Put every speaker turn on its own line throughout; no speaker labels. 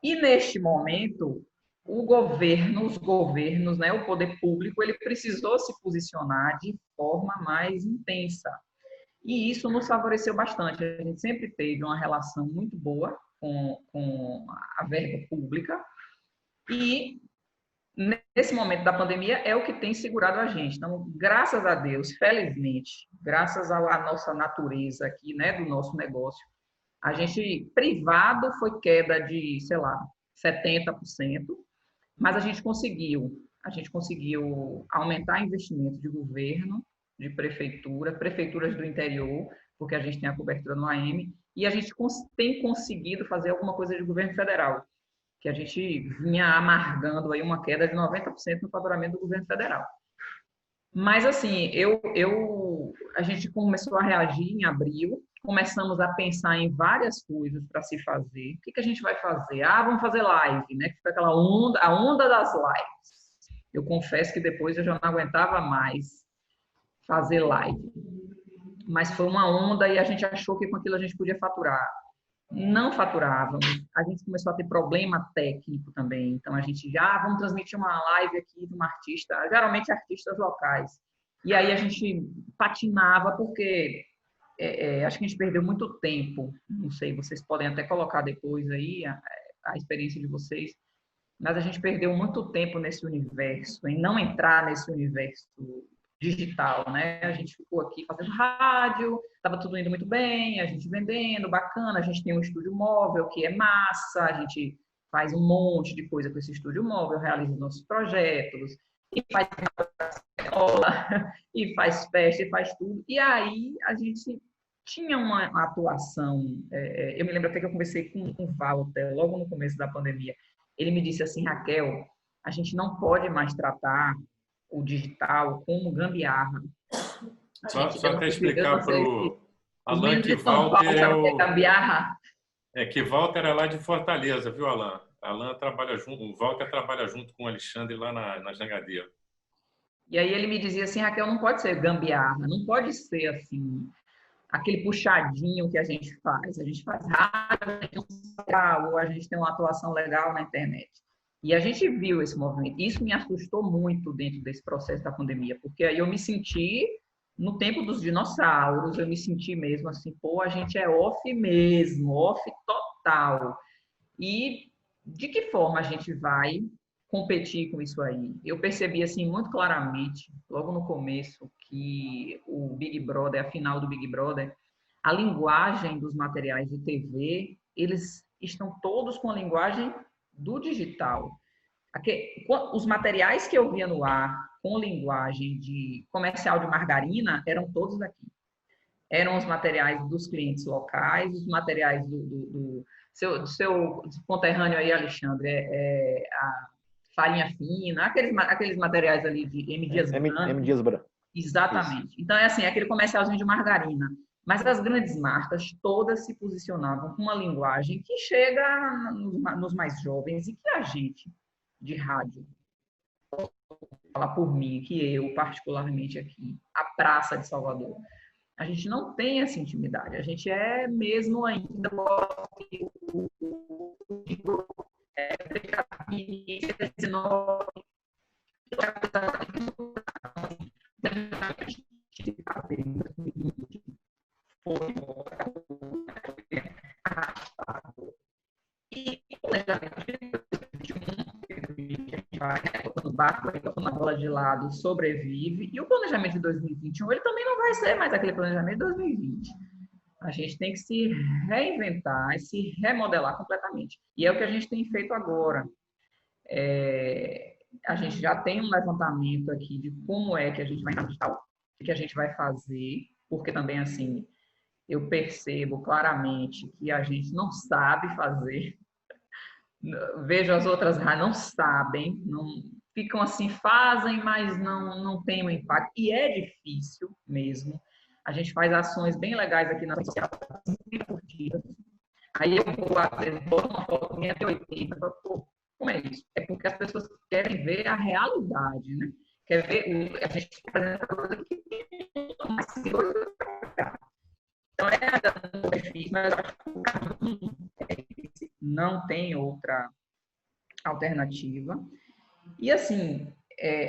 E neste momento, os governos, né, o poder público, ele precisou se posicionar de forma mais intensa. E isso nos favoreceu bastante. A gente sempre teve uma relação muito boa com a verba pública e nesse momento da pandemia é o que tem segurado a gente. Então, graças a Deus, felizmente, graças à nossa natureza aqui, né, do nosso negócio, a gente privado foi queda de, sei lá, 70%, mas a gente conseguiu aumentar investimento de governo, de prefeitura, prefeituras do interior, porque a gente tem a cobertura no AM, e a gente tem conseguido fazer alguma coisa de governo federal, que a gente vinha amargando aí uma queda de 90% no faturamento do governo federal. Mas assim, a gente começou a reagir em abril, começamos a pensar em várias coisas para se fazer. O que a gente vai fazer? Ah, vamos fazer live, né? Que foi aquela onda, a onda das lives. Eu confesso que depois eu já não aguentava mais fazer live. Mas foi uma onda e a gente achou que com aquilo a gente podia faturar. Não faturávamos, a gente começou a ter problema técnico também. Então a gente já vamos transmitir uma live aqui de uma artista, geralmente artistas locais. E aí a gente patinava porque acho que a gente perdeu muito tempo. Não sei, vocês podem até colocar depois aí a experiência de vocês, mas a gente perdeu muito tempo nesse universo, em não entrar nesse universo digital, né? A gente ficou aqui fazendo rádio, estava tudo indo muito bem, a gente vendendo, bacana, a gente tem um estúdio móvel que é massa, a gente faz um monte de coisa com esse estúdio móvel, realiza nossos projetos, e faz aula, e faz festa, e faz tudo. E aí a gente tinha uma atuação, eu me lembro até que eu conversei com o Walter, logo no começo da pandemia, ele me disse assim, Raquel, a gente não pode mais tratar o digital como gambiarra.
Só até
Eu não
explicar para
sei se
o
os
Alan
meninos
que
de São Paulo
Walter
sabem o que é gambiarra.
que Walter é lá de Fortaleza, viu, Alan? Alan trabalha junto, o Walter trabalha junto com o Alexandre lá na Jangadeira.
E aí ele me dizia assim, Raquel, não pode ser gambiarra, não pode ser assim, aquele puxadinho que a gente faz. A gente faz rádio, a gente ou a gente tem uma atuação legal na internet. E a gente viu esse movimento. Isso me assustou muito dentro desse processo da pandemia, porque aí eu me senti no tempo dos dinossauros, eu me senti mesmo assim, pô, a gente é off mesmo, off total. E de que forma a gente vai competir com isso aí? Eu percebi assim muito claramente, logo no começo, que o Big Brother, a final do Big Brother, a linguagem dos materiais de TV, eles estão todos com a linguagem do digital. Os materiais que eu via no ar com linguagem de comercial de margarina eram todos aqui. Eram os materiais dos clientes locais, os materiais do seu conterrâneo aí, Alexandre, a farinha fina, aqueles materiais ali de M. Dias
M.
Branco.
Dias Branco. Isso.
Exatamente. Então, é assim, é aquele comercialzinho de margarina. Mas as grandes marcas todas se posicionavam com uma linguagem que chega nos mais jovens e que a gente, de rádio, falar por mim, que eu, particularmente aqui, a Praça de Salvador, a gente não tem essa intimidade. A gente é mesmo ainda e o planejamento no barco, na bola de lado, sobrevive. E o planejamento de 2021, ele também não vai ser mais aquele planejamento de 2020. A gente tem que se reinventar e se remodelar completamente. E é o que a gente tem feito agora. A gente já tem um levantamento aqui de como é que a gente vai digital, o que a gente vai fazer, porque também, assim, eu percebo claramente que a gente não sabe fazer. Vejo as outras não sabem, não ficam assim, fazem, mas não tem um impacto. E é difícil mesmo. A gente faz ações bem legais aqui na rede social, curtidas. Aí eu vou, às vezes, boto uma foto minha até 80, pô, como é isso? É porque as pessoas querem ver a realidade, né? Quer ver a gente apresenta coisa que tem mais segurança. Então é difícil, mas eu acho que o caminho é esse. não tem outra alternativa. E assim,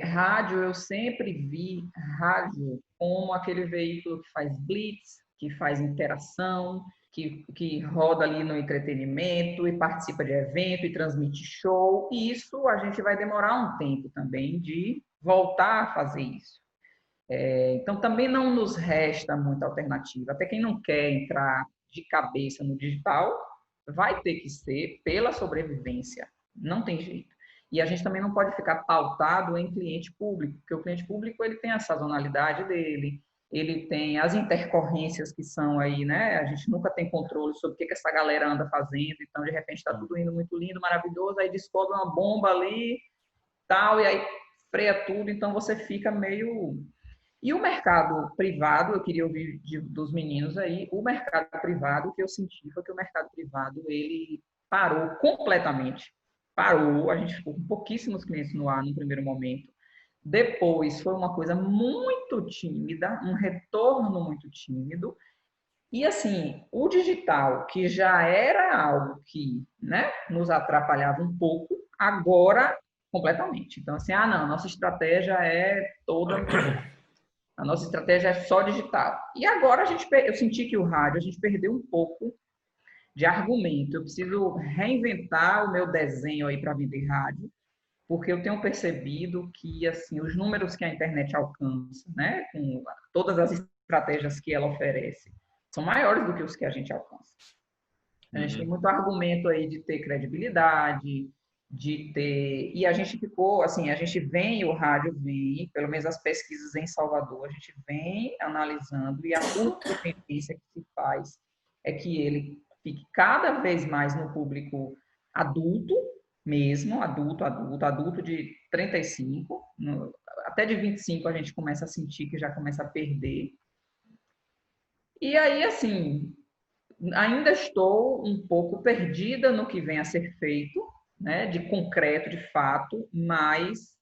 rádio, eu sempre vi rádio como aquele veículo que faz blitz, que faz interação, que roda ali no entretenimento e participa de evento e transmite show. E isso a gente vai demorar um tempo também de voltar a fazer isso. Então, também não nos resta muita alternativa. Até quem não quer entrar de cabeça no digital, vai ter que ser pela sobrevivência. Não tem jeito. E a gente também não pode ficar pautado em cliente público, porque o cliente público ele tem a sazonalidade dele, ele tem as intercorrências que são aí, né? A gente nunca tem controle sobre o que essa galera anda fazendo, então de repente está tudo indo muito lindo, maravilhoso, aí descobre uma bomba ali, tal, e aí freia tudo, então você fica meio... E o mercado privado, eu queria ouvir dos meninos aí, o mercado privado, o que eu senti foi que o mercado privado, ele parou completamente. Parou, a gente ficou com pouquíssimos clientes no ar no primeiro momento. Depois foi uma coisa muito tímida, um retorno muito tímido. E assim, o digital, que já era algo que, né, nos atrapalhava um pouco, agora completamente. Então, assim, não, nossa estratégia é toda... A nossa estratégia é só digital. E agora eu senti que o rádio, a gente perdeu um pouco de argumento. Eu preciso reinventar o meu desenho aí para vender rádio, porque eu tenho percebido que assim os números que a internet alcança, né, com todas as estratégias que ela oferece, são maiores do que os que a gente alcança. A gente tem muito argumento aí de ter credibilidade, de ter... E a gente ficou, assim, a gente vem, o rádio vem, pelo menos as pesquisas em Salvador, a gente vem analisando, e a única tendência que se faz é que ele fique cada vez mais no público adulto mesmo, adulto de 35, até de 25 a gente começa a sentir que já começa a perder. E aí, assim, ainda estou um pouco perdida no que vem a ser feito, né, de concreto, de fato, mas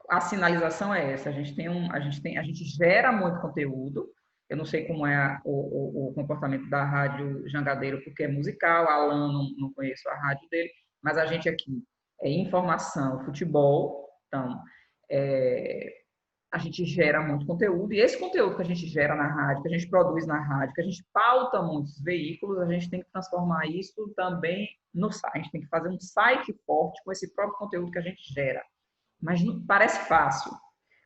a sinalização é essa. A gente gera muito conteúdo. Eu não sei como é o comportamento da Rádio Jangadeiro, porque é musical, a Alan não conheço a rádio dele, mas a gente aqui é informação, futebol, então a gente gera muito conteúdo, e esse conteúdo que a gente gera na rádio, que a gente produz na rádio, que a gente pauta muitos veículos, a gente tem que transformar isso também no site. A gente tem que fazer um site forte com esse próprio conteúdo que a gente gera. Mas não, parece fácil,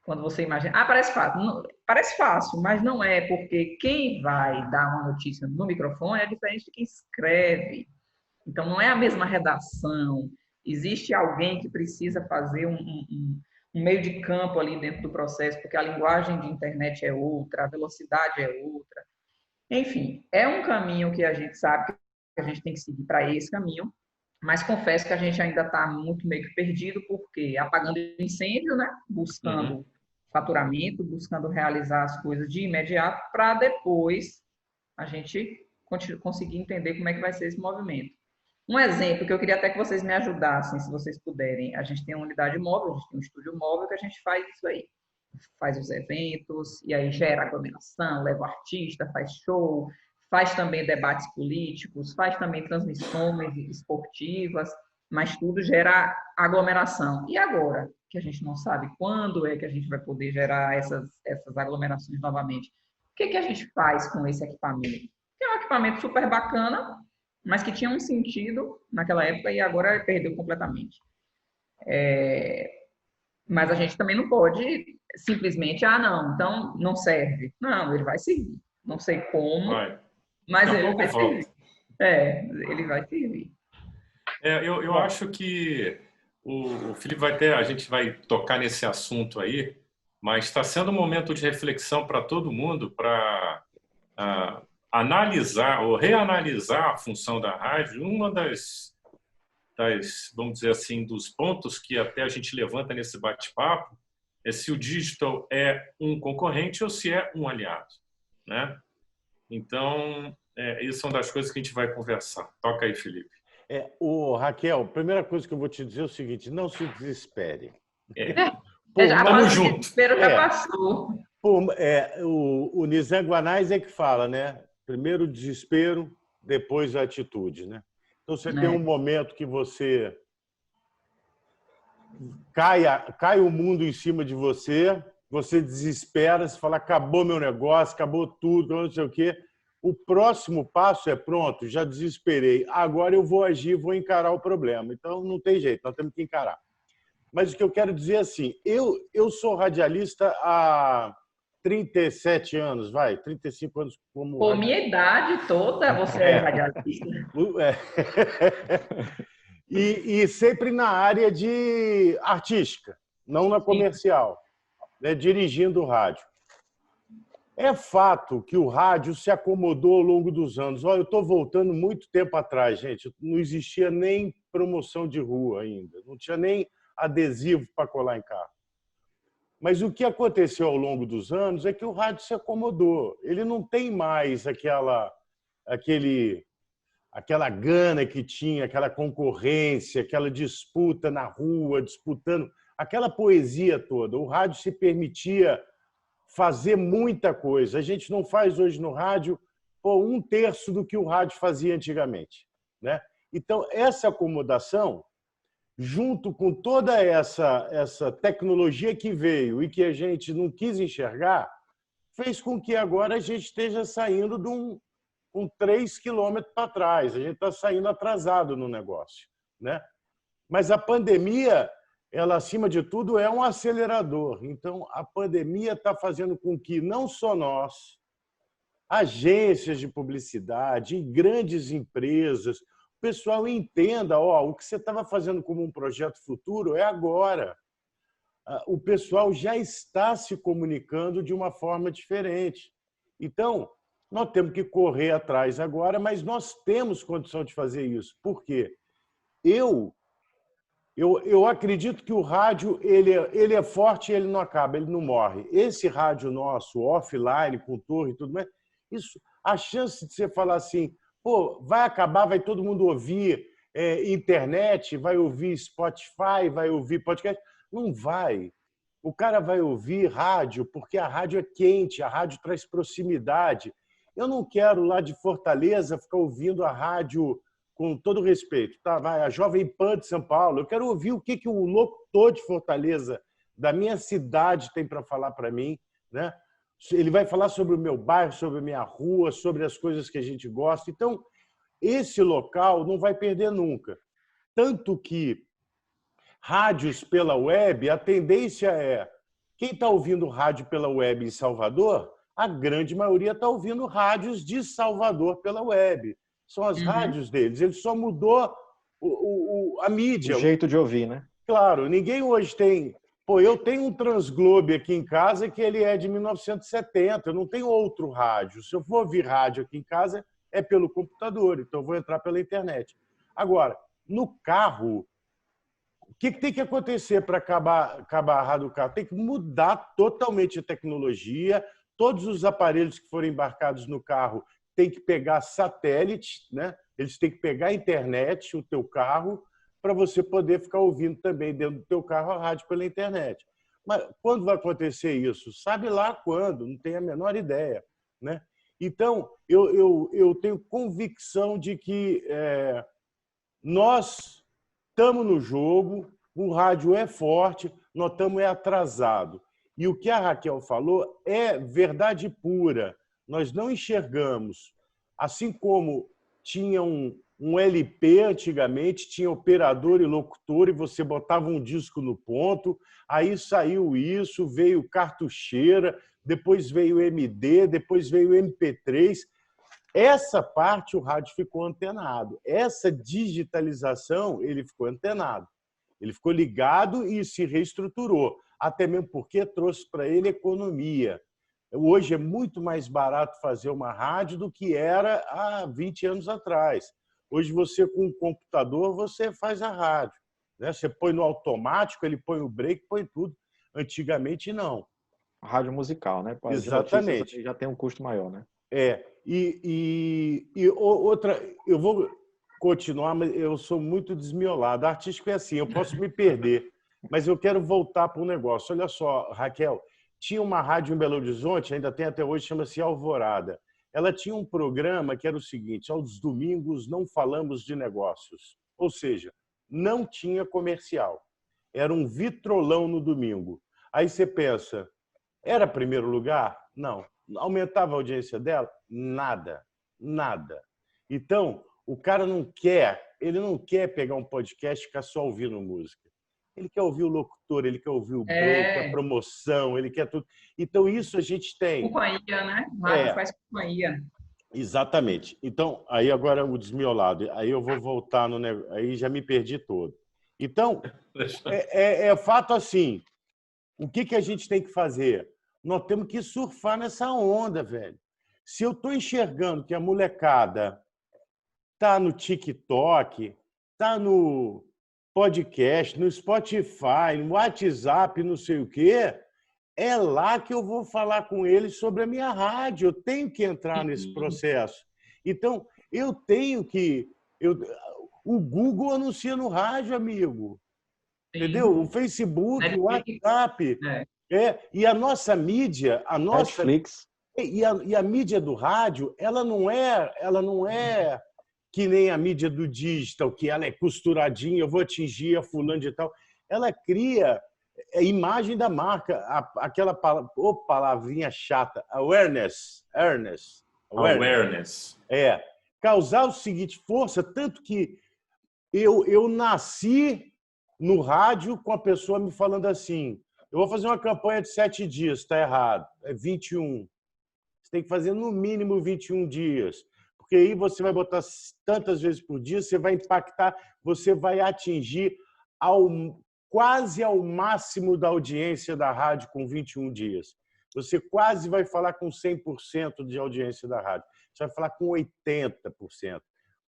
quando você imagina. Parece fácil. Não, parece fácil, mas não é, porque quem vai dar uma notícia no microfone é diferente de quem escreve. Então, não é a mesma redação. Existe alguém que precisa fazer um meio de campo ali dentro do processo, porque a linguagem de internet é outra, a velocidade é outra. Enfim, é um caminho que a gente sabe que a gente tem que seguir para esse caminho, mas confesso que a gente ainda está muito meio que perdido, porque apagando incêndio, né? Buscando faturamento, buscando realizar as coisas de imediato, para depois a gente conseguir entender como é que vai ser esse movimento. Um exemplo que eu queria até que vocês me ajudassem, se vocês puderem. A gente tem uma unidade móvel, a gente tem um estúdio móvel que a gente faz isso aí. Faz os eventos, e aí gera aglomeração, leva o artista, faz show, faz também debates políticos, faz também transmissões esportivas, mas tudo gera aglomeração. E agora, que a gente não sabe quando é que a gente vai poder gerar essas aglomerações novamente, o que a gente faz com esse equipamento? É um equipamento super bacana, mas que tinha um sentido naquela época e agora perdeu completamente. Mas a gente também não pode simplesmente, não, então não serve. Não, ele vai servir. Não sei como, mas ele vai servir. Ele vai servir.
Eu acho que o Felipe a gente vai tocar nesse assunto aí, mas está sendo um momento de reflexão para todo mundo, para analisar ou reanalisar a função da rádio. Uma das, vamos dizer assim, dos pontos que até a gente levanta nesse bate-papo é se o digital é um concorrente ou se é um aliado, né? Então, isso são das coisas que a gente vai conversar. Toca aí, Felipe.
Raquel, a primeira coisa que eu vou te dizer é o seguinte: não se desespere.
Estamos juntos. O desespero já passou.
O Nizam Guanais é que fala, né? Primeiro o desespero, depois a atitude, né? Então, você tem um momento que você cai o mundo em cima de você, você desespera, você fala, acabou meu negócio, acabou tudo, não sei o quê. O próximo passo é, pronto, já desesperei, agora eu vou agir, vou encarar o problema. Então, não tem jeito, nós temos que encarar. Mas o que eu quero dizer é assim, eu sou radialista há 37 anos, 35 anos como
Por
radialista.
minha idade toda, você é radialista.
E sempre na área de artística, não na comercial, né, dirigindo o rádio. É fato que o rádio se acomodou ao longo dos anos. Olha, eu estou voltando muito tempo atrás, gente. Não existia nem promoção de rua ainda, não tinha nem adesivo para colar em carro. Mas o que aconteceu ao longo dos anos é que o rádio se acomodou. Ele não tem mais aquela gana que tinha, aquela concorrência, aquela disputa na rua, disputando, aquela poesia toda. O rádio se permitia fazer muita coisa. A gente não faz hoje no rádio 1/3 do que o rádio fazia antigamente, né? Então, essa acomodação, junto com toda essa tecnologia que veio e que a gente não quis enxergar, fez com que agora a gente esteja saindo de um 3 quilômetros para trás. A gente está saindo atrasado no negócio, né? Mas a pandemia, ela, acima de tudo, é um acelerador. Então, a pandemia está fazendo com que não só nós, agências de publicidade, grandes empresas, o pessoal entenda, o que você estava fazendo como um projeto futuro é agora. O pessoal já está se comunicando de uma forma diferente. Então, nós temos que correr atrás agora, mas nós temos condição de fazer isso. Por quê? Eu acredito que o rádio ele é forte e ele não acaba, ele não morre. Esse rádio nosso, offline, com torre e tudo mais, isso, a chance de você falar assim, vai acabar, vai todo mundo ouvir internet, vai ouvir Spotify, vai ouvir podcast. Não vai. O cara vai ouvir rádio porque a rádio é quente, a rádio traz proximidade. Eu não quero lá de Fortaleza ficar ouvindo a rádio, com todo respeito, tá? A Jovem Pan de São Paulo. Eu quero ouvir o que o locutor de Fortaleza, da minha cidade, tem para falar para mim, né? Ele vai falar sobre o meu bairro, sobre a minha rua, sobre as coisas que a gente gosta. Então, esse local não vai perder nunca. Tanto que rádios pela web, a tendência é... Quem está ouvindo rádio pela web em Salvador, a grande maioria está ouvindo rádios de Salvador pela web. São as rádios deles. Ele só mudou a mídia.
O jeito de ouvir, né?
Claro, ninguém hoje tem... eu tenho um Transglobe aqui em casa que ele é de 1970. Eu não tenho outro rádio. Se eu for ouvir rádio aqui em casa, é pelo computador. Então, eu vou entrar pela internet. Agora, no carro, o que tem que acontecer para acabar a rádio do carro? Tem que mudar totalmente a tecnologia. Todos os aparelhos que forem embarcados no carro têm que pegar satélite, né? Eles têm que pegar a internet, o teu carro, para você poder ficar ouvindo também dentro do teu carro a rádio pela internet. Mas quando vai acontecer isso? Sabe lá quando, não tenho a menor ideia, né? Então, eu tenho convicção de que nós estamos no jogo, o rádio é forte, nós estamos atrasados. E o que a Raquel falou é verdade pura. Nós não enxergamos. Assim como tinha um LP antigamente, tinha operador e locutor, e você botava um disco no ponto, aí saiu isso, veio cartucheira, depois veio MD, depois veio MP3. Essa parte o rádio ficou antenado. Essa digitalização, ele ficou antenado. Ele ficou ligado e se reestruturou. Até mesmo porque trouxe para ele economia. Hoje é muito mais barato fazer uma rádio do que era há 20 anos atrás. Hoje você, com o computador, você faz a rádio, né? Você põe no automático, ele põe o break, põe tudo. Antigamente, não.
Rádio musical, né?
Exatamente.
Já tem um custo maior, né?
E outra, eu vou continuar, mas eu sou muito desmiolado. Artístico é assim, eu posso me perder, mas eu quero voltar para o negócio. Olha só, Raquel, tinha uma rádio em Belo Horizonte, ainda tem até hoje, chama-se Alvorada. ela tinha um programa que era o seguinte: aos domingos não falamos de negócios. Ou seja, não tinha comercial. Era um vitrolão no domingo. Aí você pensa, era primeiro lugar? Não. Aumentava a audiência dela? Nada. Nada. Então, o cara ele não quer pegar um podcast e ficar só ouvindo música. Ele quer ouvir o locutor, ele quer ouvir o break, a promoção, ele quer tudo. Então, isso a gente tem.
Companhia, né? O rádio faz companhia.
Exatamente. Então, aí agora o desmiolado. Aí eu vou voltar no negócio. Aí já me perdi todo. Então, é fato assim. O que a gente tem que fazer? Nós temos que surfar nessa onda, velho. Se eu estou enxergando que a molecada está no TikTok, está no podcast, no Spotify, no WhatsApp, não sei o quê, é lá que eu vou falar com eles sobre a minha rádio. Eu tenho que entrar nesse processo. Então, eu tenho que... O Google anuncia no rádio, amigo. Entendeu? O Facebook, o WhatsApp. E a nossa mídia,
Netflix.
E a mídia do rádio, ela não é que nem a mídia do digital, que ela é costuradinha, eu vou atingir a fulano de tal. Ela cria a imagem da marca, aquela palavrinha chata, awareness. Causar o seguinte, força, tanto que eu nasci no rádio com a pessoa me falando assim: eu vou fazer uma campanha de 7 dias, está errado, é 21. Você tem que fazer no mínimo 21 dias, porque aí você vai botar tantas vezes por dia, você vai impactar, você vai atingir quase ao máximo da audiência da rádio com 21 dias. Você quase vai falar com 100% de audiência da rádio. Você vai falar com 80%.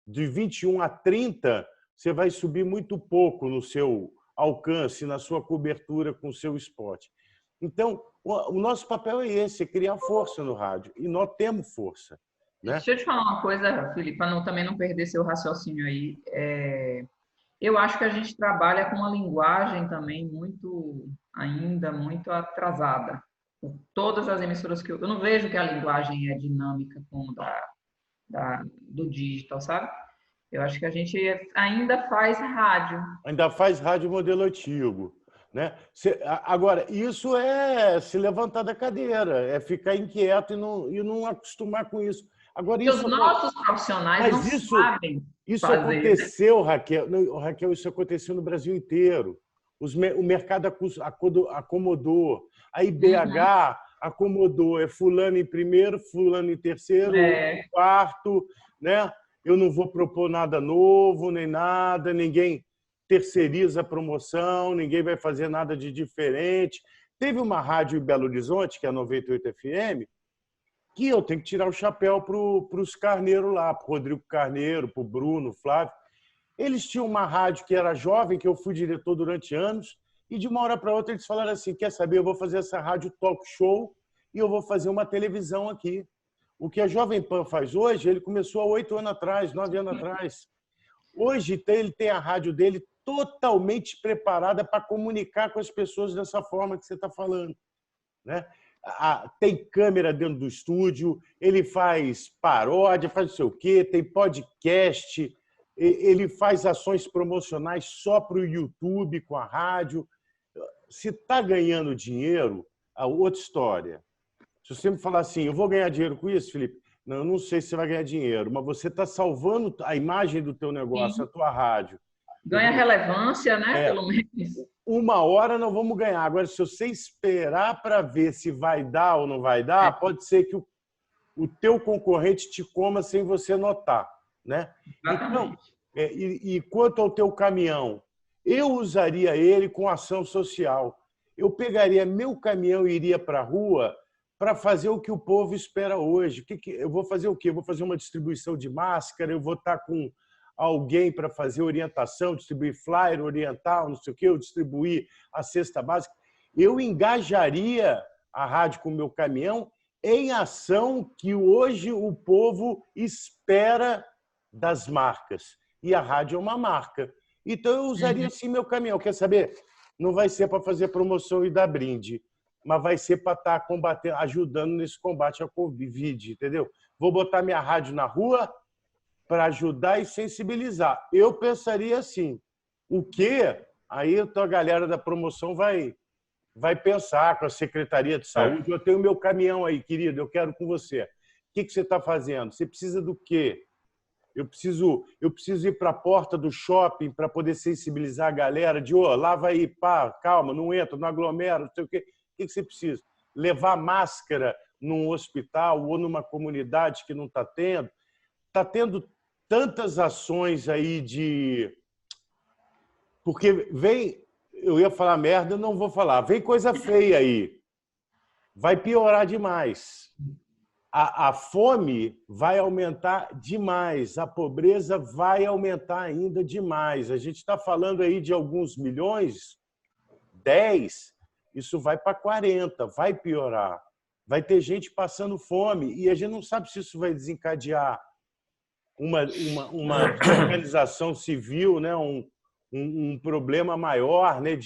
De 21 a 30, você vai subir muito pouco no seu alcance, na sua cobertura com o seu spot. Então, o nosso papel é esse, é criar força no rádio. E nós temos força. Né?
Deixa eu te falar uma coisa, Felipe, para também não perder seu raciocínio aí. Eu acho que a gente trabalha com uma linguagem também ainda muito atrasada. Todas as emissoras que eu não vejo que a linguagem é dinâmica como do digital, sabe? Eu acho que a gente ainda faz rádio.
Ainda faz rádio modelo antigo. Né? Agora, isso é se levantar da cadeira, é ficar inquieto e não acostumar com isso. Agora,
os nossos profissionais não sabem
isso
fazer,
aconteceu, né? Raquel, isso aconteceu no Brasil inteiro. O mercado acomodou. A IBH acomodou. É fulano em primeiro, fulano em terceiro, em quarto. Né? Eu não vou propor nada novo, nem nada. Ninguém terceiriza a promoção, ninguém vai fazer nada de diferente. Teve uma rádio em Belo Horizonte, que é a 98 FM, que eu tenho que tirar o chapéu para os carneiros lá, para o Rodrigo Carneiro, para o Bruno, Flávio. Eles tinham uma rádio que era jovem, que eu fui diretor durante anos, e de uma hora para outra eles falaram assim: quer saber, eu vou fazer essa rádio talk show e eu vou fazer uma televisão aqui. O que a Jovem Pan faz hoje, ele começou há 8 anos atrás, 9 anos atrás. Hoje ele tem a rádio dele totalmente preparada para comunicar com as pessoas dessa forma que você está falando. Né? Tem câmera dentro do estúdio, ele faz paródia, faz não sei o quê, tem podcast, ele faz ações promocionais só para o YouTube, com a rádio. Se está ganhando dinheiro, outra história. Se você me falar assim, eu vou ganhar dinheiro com isso, Felipe? Não, eu não sei se você vai ganhar dinheiro, mas você está salvando a imagem do teu negócio, a tua rádio.
Ganha relevância, né? Pelo menos.
Uma hora não vamos ganhar. Agora, se você esperar para ver se vai dar ou não vai dar, pode ser que o teu concorrente te coma sem você notar. Né? Então, e quanto ao teu caminhão, eu usaria ele com ação social. Eu pegaria meu caminhão e iria para a rua para fazer o que o povo espera hoje. Eu vou fazer o quê? Eu vou fazer uma distribuição de máscara, eu vou estar com alguém para fazer orientação, distribuir flyer oriental, não sei o quê, eu distribuir a cesta básica. Eu engajaria a rádio com o meu caminhão em ação que hoje o povo espera das marcas. E a rádio é uma marca. Então, eu usaria sim meu caminhão. Quer saber? Não vai ser para fazer promoção e dar brinde. mas vai ser para estar combatendo, ajudando nesse combate ao Covid, entendeu? Vou botar minha rádio na rua para ajudar e sensibilizar. Eu pensaria assim, o quê? Aí a galera da promoção vai pensar com a Secretaria de Saúde. Eu tenho meu caminhão aí, querido, eu quero com você. O que você está fazendo? Você precisa do quê? Eu preciso ir para a porta do shopping para poder sensibilizar a galera de, lava aí, pá, calma, não entra, não aglomera, não sei o quê. O que você precisa? Levar máscara num hospital ou numa comunidade que não está tendo. Está tendo tantas ações aí de... Porque vem... Eu ia falar merda, não vou falar. Vem coisa feia aí. Vai piorar demais. A fome vai aumentar demais. A pobreza vai aumentar ainda demais. A gente está falando aí de alguns milhões, 10, isso vai para 40, vai piorar. Vai ter gente passando fome e a gente não sabe se isso vai desencadear uma desorganização civil, né? Um problema maior, né?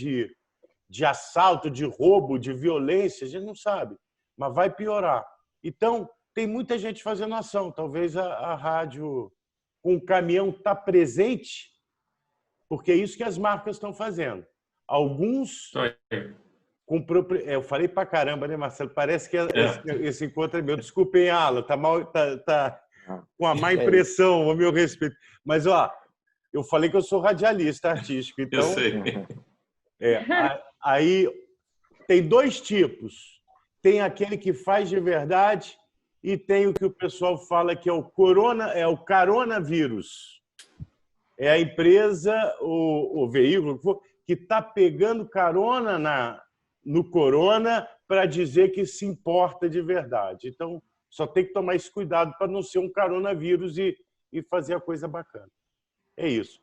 de assalto, de roubo, de violência, a gente não sabe, mas vai piorar. Então, tem muita gente fazendo ação. Talvez a rádio com o caminhão está presente, porque é isso que as marcas estão fazendo. Alguns... Eu falei pra caramba, né, Marcelo? Parece que esse encontro é meu. Desculpem, Alan, tá com a má impressão, a meu respeito. Mas, eu falei que eu sou radialista artístico, então...
Eu sei.
Aí tem dois tipos. Tem aquele que faz de verdade e tem o que o pessoal fala que é o coronavírus. É a empresa, o veículo que está pegando carona no corona para dizer que se importa de verdade. Então, só tem que tomar esse cuidado para não ser um coronavírus e fazer a coisa bacana. É isso.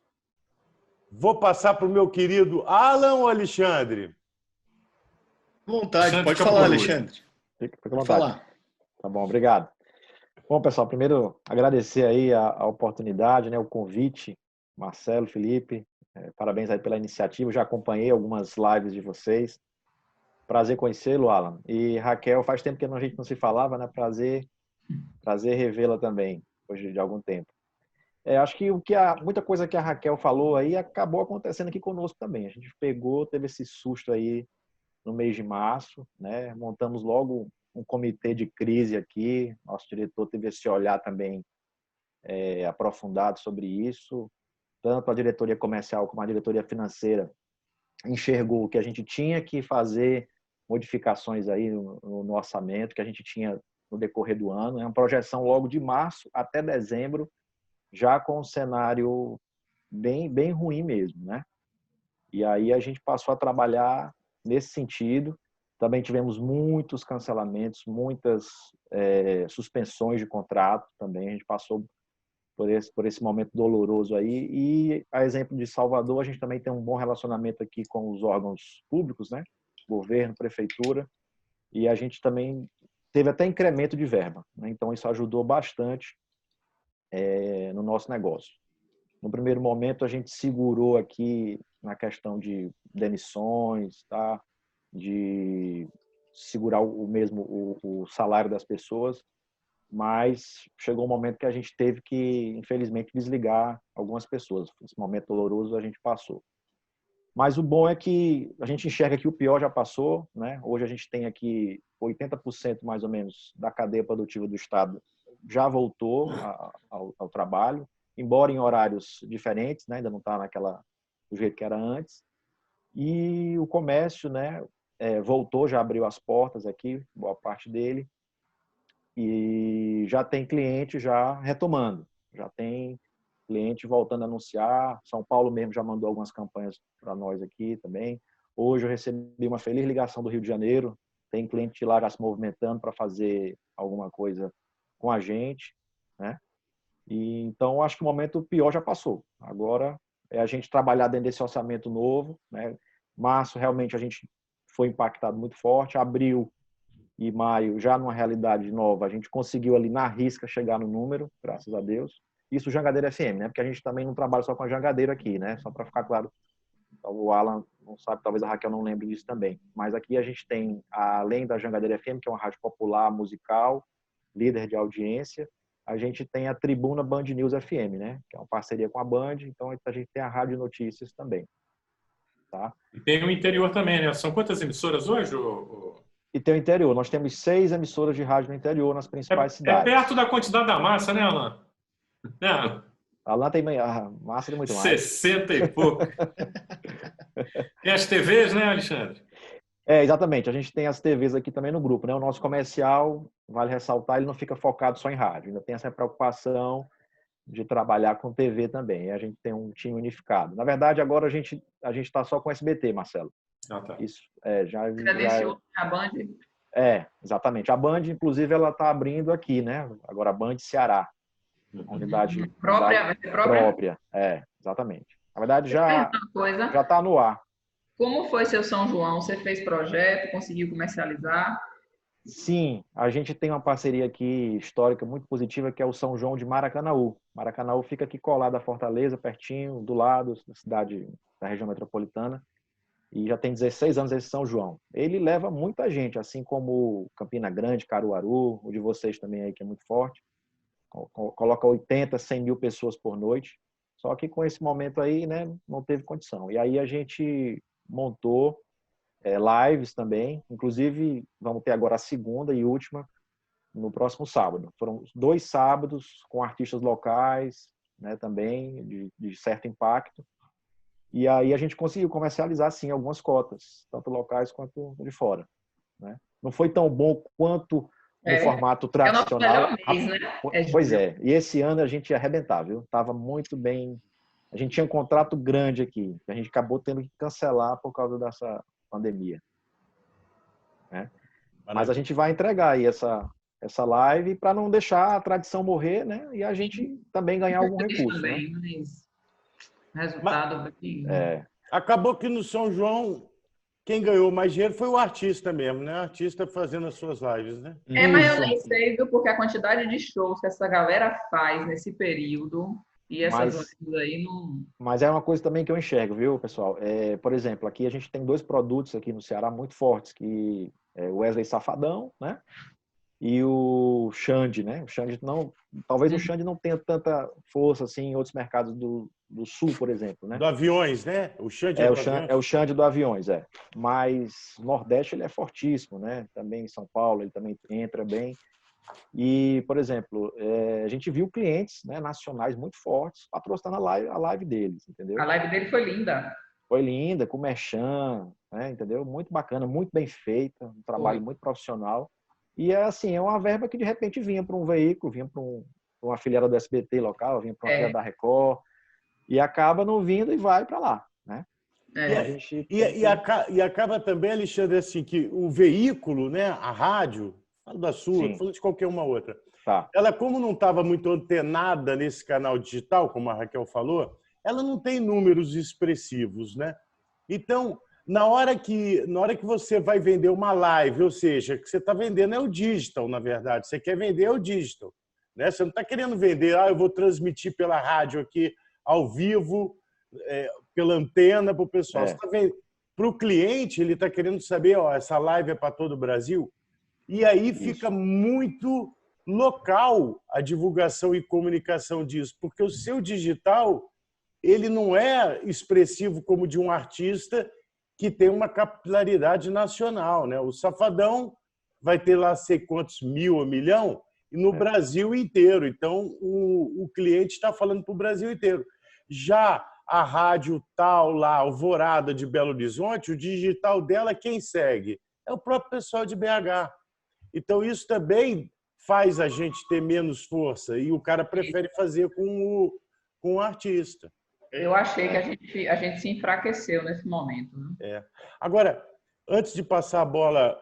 Vou passar para o meu querido Alan ou Alexandre?
Vontade, pode falar, Alexandre.
Fica à vontade. Falar. Tá bom, obrigado. Bom, pessoal, primeiro agradecer aí a oportunidade, né, o convite, Marcelo, Felipe, parabéns aí pela iniciativa, já acompanhei algumas lives de vocês. Prazer conhecê-lo, Alan. E Raquel, faz tempo que a gente não se falava, né? Prazer revê-la também, hoje de algum tempo. Acho que muita coisa que a Raquel falou aí acabou acontecendo aqui conosco também. A gente teve esse susto aí no mês de março, né? Montamos logo um comitê de crise aqui. Nosso diretor teve esse olhar também aprofundado sobre isso. Tanto a diretoria comercial como a diretoria financeira enxergou que a gente tinha que fazer modificações aí no orçamento que a gente tinha no decorrer do ano. É uma projeção logo de março até dezembro, já com um cenário bem ruim mesmo, né? E aí a gente passou a trabalhar nesse sentido. Também tivemos muitos cancelamentos, muitas suspensões de contrato também. A gente passou por esse momento doloroso aí. E, a exemplo de Salvador, a gente também tem um bom relacionamento aqui com os órgãos públicos, né? Governo, prefeitura. E a gente também teve até incremento de verba, né? Então, isso ajudou bastante no nosso negócio. No primeiro momento, a gente segurou aqui na questão de demissões, tá? De segurar o salário das pessoas, mas chegou um momento que a gente teve que, infelizmente, desligar algumas pessoas. Esse momento doloroso a gente passou. Mas o bom é que a gente enxerga que o pior já passou, né? Hoje a gente tem aqui 80% mais ou menos da cadeia produtiva do Estado já voltou ao trabalho, embora em horários diferentes, né? Ainda não está do jeito que era antes. E o comércio, né? Voltou, já abriu as portas aqui, boa parte dele, e já tem cliente já retomando, já tem cliente voltando a anunciar. São Paulo mesmo já mandou algumas campanhas para nós aqui também. Hoje eu recebi uma feliz ligação do Rio de Janeiro, tem cliente lá já se movimentando para fazer alguma coisa com a gente, né? E então acho que o momento pior já passou. Agora é a gente trabalhar dentro desse orçamento novo, né? Março realmente a gente foi impactado muito forte, abril e maio já numa realidade nova, a gente conseguiu ali na risca chegar no número, graças a Deus. Isso Jangadeiro FM, né? Porque a gente também não trabalha só com a Jangadeiro aqui, né? Só para ficar claro o Alan não sabe, talvez a Raquel não lembre disso também. Mas aqui a gente tem, além da Jangadeira FM, que é uma rádio popular, musical, líder de audiência, a gente tem a Tribuna Band News FM, né? Que é uma parceria com a Band, então a gente tem a Rádio Notícias também. Tá?
E tem o interior também, né? São quantas emissoras hoje?
E tem o interior. Nós temos 6 emissoras de rádio no interior, nas principais cidades.
É perto da quantidade da massa, né, Alan? É.
Alan tem a massa de muito mais.
60 e pouco. Tem as TVs, né, Alexandre?
Exatamente. A gente tem as TVs aqui também no grupo, né? O nosso comercial, vale ressaltar, ele não fica focado só em rádio. Ainda tem essa preocupação de trabalhar com TV também. E a gente tem um time unificado. Na verdade, agora a gente está só com SBT, Marcelo.
Ah, tá.
Isso,
Credenciou a Band?
Exatamente. A Band, inclusive, ela está abrindo aqui, né? Agora a Band Ceará. Unidade
Própria?
própria. Exatamente. Na verdade, já está no ar.
Como foi seu São João? Você fez projeto, conseguiu comercializar?
Sim, a gente tem uma parceria aqui histórica muito positiva, que é o São João de Maracanaú. Maracanaú fica aqui colado à Fortaleza, pertinho, do lado da cidade da região metropolitana. E já tem 16 anos esse São João. Ele leva muita gente, assim como Campina Grande, Caruaru, o de vocês também aí, que é muito forte. Coloca 80, 100 mil pessoas por noite. Só que com esse momento aí, né, não teve condição. E aí a gente montou lives também. Inclusive, vamos ter agora a segunda e última no próximo sábado. Foram 2 sábados com artistas locais, né, também, de certo impacto. E aí a gente conseguiu comercializar, sim, algumas cotas, tanto locais quanto de fora. Né? Não foi tão bom quanto no formato tradicional.
É o nosso melhor mês, né?
Pois é. E esse ano a gente ia arrebentar, viu? Tava muito bem. A gente tinha um contrato grande aqui, que a gente acabou tendo que cancelar por causa dessa pandemia. Né? Mas a gente vai entregar aí essa live para não deixar a tradição morrer, né? E a gente também ganhar algum recurso.
Também,
né?
Mas resultado
Acabou que no São João, quem ganhou mais dinheiro foi o artista mesmo, né? O artista fazendo as suas lives, né?
Mas eu nem sei, viu? Porque a quantidade de shows que essa galera faz nesse período e essas lives aí não...
Mas é uma coisa também que eu enxergo, viu, pessoal? Por exemplo, aqui a gente tem 2 produtos aqui no Ceará muito fortes, que é o Wesley Safadão, né? E o Xande, né? O Xande talvez o Xande não tenha tanta força assim em outros mercados do Sul, por exemplo, né?
Do Aviões, né? O Xande
é o Xande do Aviões, Mas no Nordeste ele é fortíssimo, né? Também em São Paulo ele também entra bem. E, por exemplo, a gente viu clientes, né, nacionais muito fortes patrocinando a live deles, entendeu?
A live dele foi linda.
Foi linda, com merchan, né, entendeu? Muito bacana, muito bem feita, um trabalho muito profissional. E é uma verba que de repente vinha para um veículo, vinha para uma filial do SBT local, vinha para uma filial da Record, e acaba não vindo e vai para lá, né?
E acaba também, Alexandre, assim, que o veículo, né, a rádio, falo da sua, falo de qualquer uma outra, ela, como não estava muito antenada nesse canal digital, como a Raquel falou, ela não tem números expressivos, né? Então, na hora que você vai vender uma live, ou seja, que você está vendendo é o digital, na verdade. Você quer vender o digital. Né? Você não está querendo vender, eu vou transmitir pela rádio aqui, ao vivo, pela antena, para o pessoal. Para o cliente, ele está querendo saber, essa live é para todo o Brasil. E aí fica muito local a divulgação e comunicação disso, porque o seu digital ele não é expressivo como de um artista que tem uma capilaridade nacional, né? O Safadão vai ter lá sei quantos mil ou milhão e no Brasil inteiro. Então, o cliente está falando para o Brasil inteiro. Já a rádio tal lá, Alvorada de Belo Horizonte, o digital dela, quem segue? É o próprio pessoal de BH. Então, isso também faz a gente ter menos força e o cara prefere fazer com o artista.
Eu achei que a gente se enfraqueceu nesse momento. Né?
Agora, antes de passar a bola...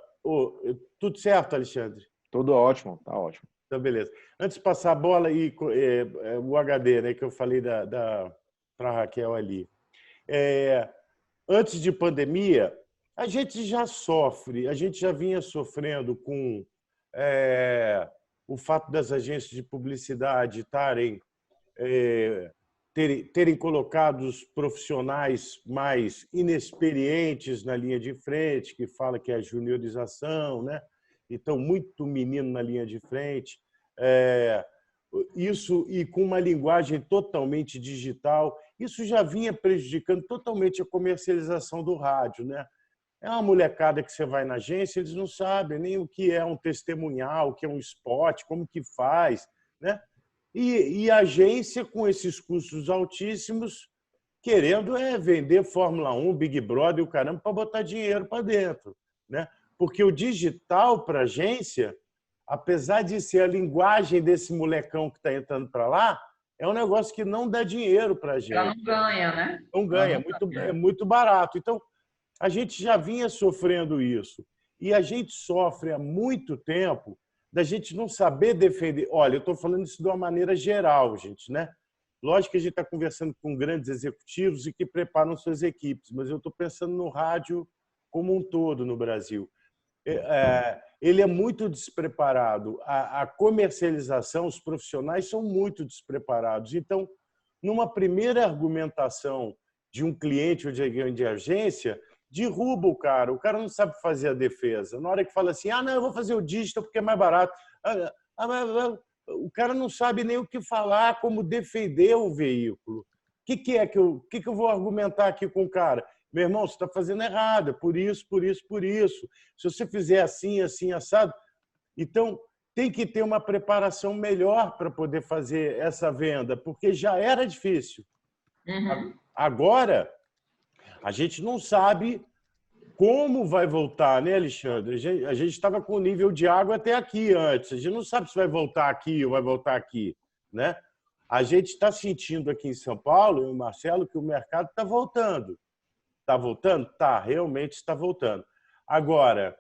tudo certo, Alexandre?
Tudo ótimo, tá ótimo.
Então, beleza. Antes de passar a bola e o HD, né, que eu falei para a Raquel ali. Antes de pandemia, a gente já vinha sofrendo com o fato das agências de publicidade estarem terem colocado os profissionais mais inexperientes na linha de frente, que fala que é a juniorização, né? Então, muito menino na linha de frente. Isso, e com uma linguagem totalmente digital, isso já vinha prejudicando totalmente a comercialização do rádio, né? É uma molecada que você vai na agência, eles não sabem nem o que é um testemunhal, o que é um spot, como que faz, né? E a agência, com esses custos altíssimos, querendo vender Fórmula 1, Big Brother e o caramba para botar dinheiro para dentro, né? Porque o digital para a agência, apesar de ser a linguagem desse molecão que está entrando para lá, é um negócio que não dá dinheiro para a gente.
Ela não ganha, né?
Não ganha, é muito barato. Então, a gente já vinha sofrendo isso. E a gente sofre há muito tempo da gente não saber defender. Olha, eu estou falando isso de uma maneira geral, gente, né? Lógico que a gente está conversando com grandes executivos e que preparam suas equipes, mas eu estou pensando no rádio como um todo no Brasil. Ele é muito despreparado. A comercialização, os profissionais são muito despreparados. Então, numa primeira argumentação de um cliente ou de alguém de agência, derruba o cara não sabe fazer a defesa. Na hora que fala assim, não, eu vou fazer o digital porque é mais barato. O cara não sabe nem o que falar, como defender o veículo. O que eu vou argumentar aqui com o cara? Meu irmão, você está fazendo errado, é por isso, por isso, por isso. Se você fizer assim, assim, assado... Então, tem que ter uma preparação melhor para poder fazer essa venda, porque já era difícil.
Uhum.
Agora, a gente não sabe como vai voltar, né, Alexandre? A gente estava com o nível de água até aqui antes. A gente não sabe se vai voltar aqui ou vai voltar aqui, né? A gente está sentindo aqui em São Paulo, eu e o Marcelo, que o mercado está voltando. Está voltando? Tá, realmente está voltando. Agora,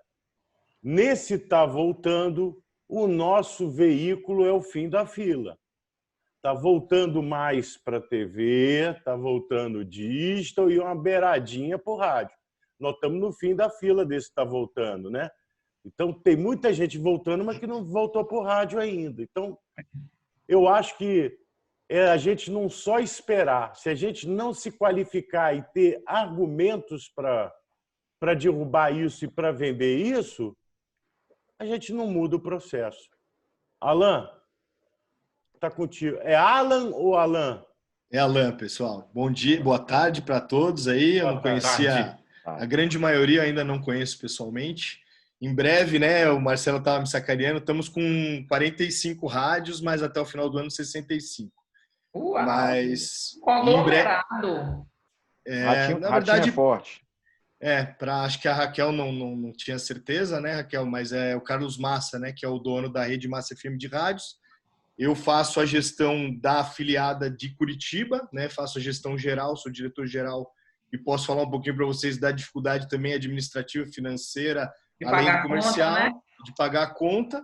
nesse está voltando, o nosso veículo é o fim da fila. Está voltando mais para a TV, está voltando digital e uma beiradinha para o rádio. Nós estamos no fim da fila desse que está voltando, né? Então, tem muita gente voltando, mas que não voltou para o rádio ainda. Então, eu acho que a gente não só esperar, se a gente não se qualificar e ter argumentos para derrubar isso e para vender isso, a gente não muda o processo. Alan, está contigo. É Alan ou Alan?
É Alan, pessoal. Bom dia, boa tarde para todos aí. Eu não conhecia, a grande maioria ainda não conheço pessoalmente. Em breve, né, o Marcelo estava me sacaneando, estamos com 45 rádios, mas até o final do ano 65.
Uau,
mas
conglomerado.
Na verdade
é forte.
Acho que a Raquel não tinha certeza, né, Raquel? Mas é o Carlos Massa, né, que é o dono da Rede Massa FM de rádios. Eu faço a gestão da afiliada de Curitiba, né? Faço a gestão geral, sou diretor geral e posso falar um pouquinho para vocês da dificuldade também administrativa, financeira, além do comercial, conta, né? De pagar a conta.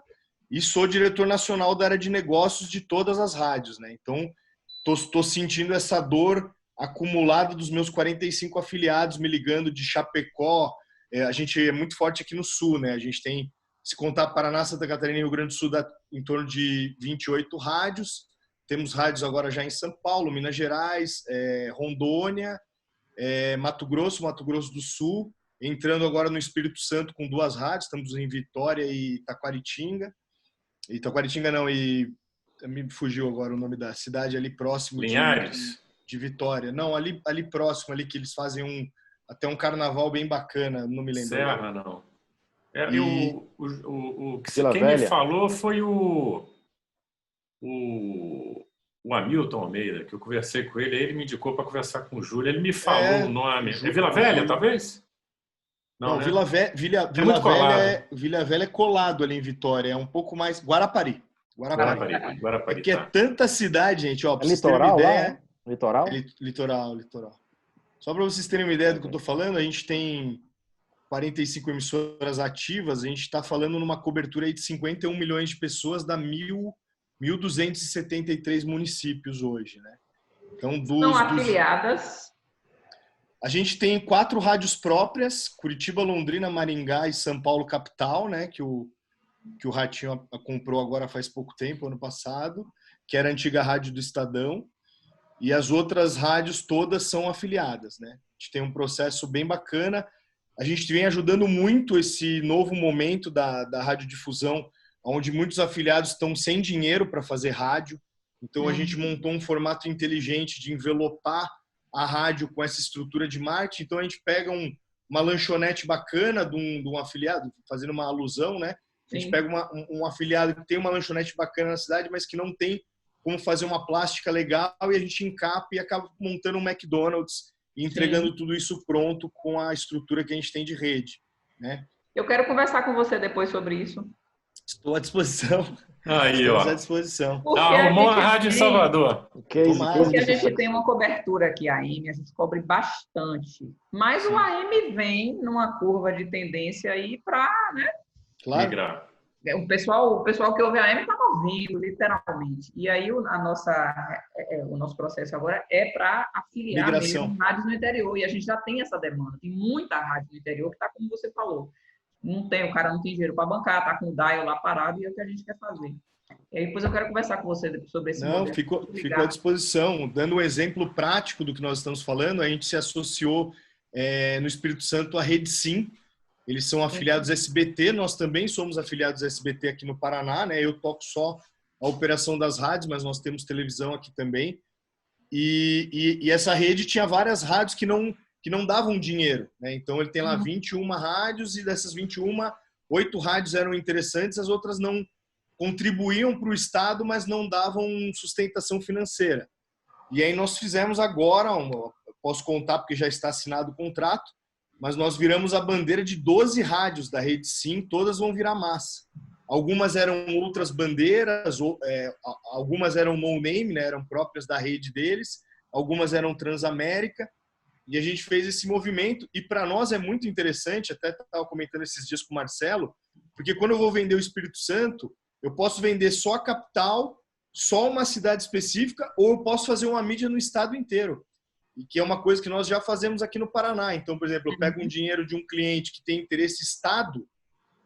E sou diretor nacional da área de negócios de todas as rádios, né? Então, estou sentindo essa dor acumulada dos meus 45 afiliados me ligando de Chapecó. A gente é muito forte aqui no Sul, né? A gente tem, se contar Paraná, Santa Catarina e Rio Grande do Sul, dá em torno de 28 rádios. Temos rádios agora já em São Paulo, Minas Gerais, Rondônia, Mato Grosso do Sul. Entrando agora no Espírito Santo com 2 rádios. Estamos em Vitória e Taquaritinga. E Taquaritinga não, e me fugiu agora o nome da cidade ali próximo
Linhares.
De Vitória. Não, ali próximo, ali que eles fazem até um carnaval bem bacana, não me lembro.
Serra, não. Quem
Velha.
me falou foi o Hamilton Almeida, que eu conversei com ele me indicou para conversar com o Júlio, ele me falou o nome. É Vila Velha, talvez?
Não,
né?
Vila Velha é colado ali em Vitória, é um pouco mais... Guarapari. Porque
tá.
É tanta cidade, gente, ó, pra vocês terem
litoral
uma ideia...
lá? Litoral?
Litoral. Só para vocês terem uma ideia do que eu estou falando, a gente tem 45 emissoras ativas, a gente está falando numa cobertura aí de 51 milhões de pessoas da 1.273 municípios hoje, né? Então,
São afiliadas.
A gente tem 4 rádios próprias, Curitiba, Londrina, Maringá e São Paulo capital, né? Que o Ratinho comprou agora faz pouco tempo, ano passado, que era a antiga rádio do Estadão. e as outras rádios todas são afiliadas, né? A gente tem um processo bem bacana. A gente vem ajudando muito esse novo momento da radiodifusão, onde muitos afiliados estão sem dinheiro para fazer rádio. Então, a gente montou um formato inteligente de envelopar a rádio com essa estrutura de marketing. Então, a gente pega uma lanchonete bacana de um afiliado, fazendo uma alusão, né? A gente pega um afiliado que tem uma lanchonete bacana na cidade, mas que não tem como fazer uma plástica legal, e a gente encapa e acaba montando um McDonald's e entregando tudo isso pronto com a estrutura que a gente tem de rede, né?
Eu quero conversar com você depois sobre isso.
Estou à disposição.
Aí, ó.
Estou à disposição.
Arrumou a rádio em Salvador.
Porque a gente tem uma cobertura aqui, a AM, a gente cobre bastante. Mas o AM vem numa curva de tendência aí para, né?
Claro.
Migrar.
O pessoal que ouve a AM está ouvindo, literalmente. E aí o nosso processo agora é para afiliar mesmo rádios no interior. E a gente já tem essa demanda. Tem muita rádio no interior que está como você falou. O cara não tem dinheiro para bancar, está com o dial lá parado, e é o que a gente quer fazer. E aí depois eu quero conversar com você sobre esse modelo.
Não, fico à disposição. Dando um exemplo prático do que nós estamos falando, a gente se associou no Espírito Santo à Rede Sim. Eles são afiliados SBT, nós também somos afiliados SBT aqui no Paraná, né? Eu toco só a operação das rádios, mas nós temos televisão aqui também. E essa rede tinha várias rádios que não davam dinheiro, né? Então ele tem lá 21 rádios, e dessas 21, 8 rádios eram interessantes, as outras não contribuíam para o Estado, mas não davam sustentação financeira. E aí nós fizemos agora, posso contar porque já está assinado o contrato, mas nós viramos a bandeira de 12 rádios da Rede Sim, todas vão virar massa. Algumas eram outras bandeiras, algumas eram no-name, né, eram próprias da rede deles, algumas eram Transamérica, e a gente fez esse movimento, e para nós é muito interessante, até estava comentando esses dias com o Marcelo, porque quando eu vou vender o Espírito Santo, eu posso vender só a capital, só uma cidade específica, ou eu posso fazer uma mídia no estado inteiro. E que é uma coisa que nós já fazemos aqui no Paraná. Então, por exemplo, eu pego um dinheiro de um cliente que tem interesse estado,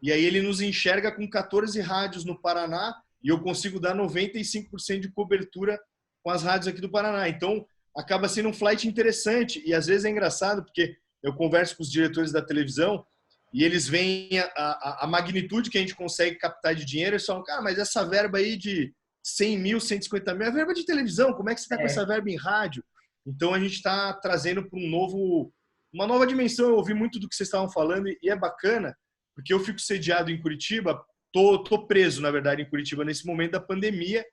e aí ele nos enxerga com 14 rádios no Paraná, e eu consigo dar 95% de cobertura com as rádios aqui do Paraná. Então, acaba sendo um flight interessante. E às vezes é engraçado, porque eu converso com os diretores da televisão, e eles veem a magnitude que a gente consegue captar de dinheiro, e eles falam, cara, mas essa verba aí de 100 mil, 150 mil, é verba de televisão, como é que você está com essa verba em rádio? Então, a gente está trazendo para uma nova dimensão. Eu ouvi muito do que vocês estavam falando, e é bacana, porque eu fico sediado em Curitiba, tô preso, na verdade, em Curitiba nesse momento da pandemia,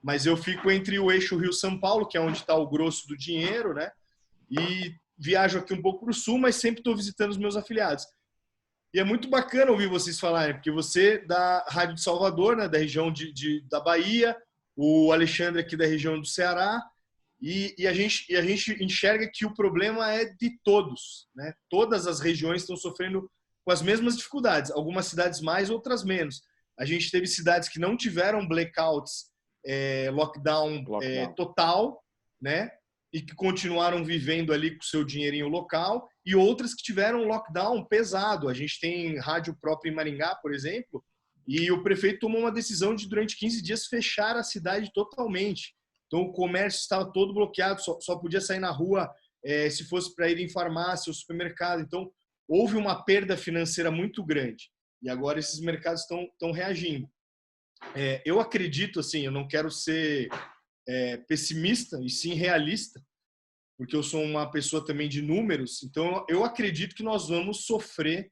mas eu fico entre o eixo Rio-São Paulo, que é onde está o grosso do dinheiro, né? E viajo aqui um pouco para o sul, mas sempre estou visitando os meus afiliados. E é muito bacana ouvir vocês falarem, porque você da Rádio de Salvador, né, da região da Bahia, o Alexandre aqui da região do Ceará, e a gente enxerga que o problema é de todos, né? Todas as regiões estão sofrendo com as mesmas dificuldades, algumas cidades mais, outras menos. A gente teve cidades que não tiveram blackouts, lockdown. Total, né? E que continuaram vivendo ali com o seu dinheirinho local, e outras que tiveram lockdown pesado. A gente tem rádio própria em Maringá, por exemplo, e o prefeito tomou uma decisão de, durante 15 dias, fechar a cidade totalmente. Então, o comércio estava todo bloqueado, só podia sair na rua se fosse para ir em farmácia ou supermercado. Então, houve uma perda financeira muito grande. E agora esses mercados estão reagindo. Eu acredito, assim, eu não quero ser pessimista, e sim realista, porque eu sou uma pessoa também de números. Então, eu acredito que nós vamos sofrer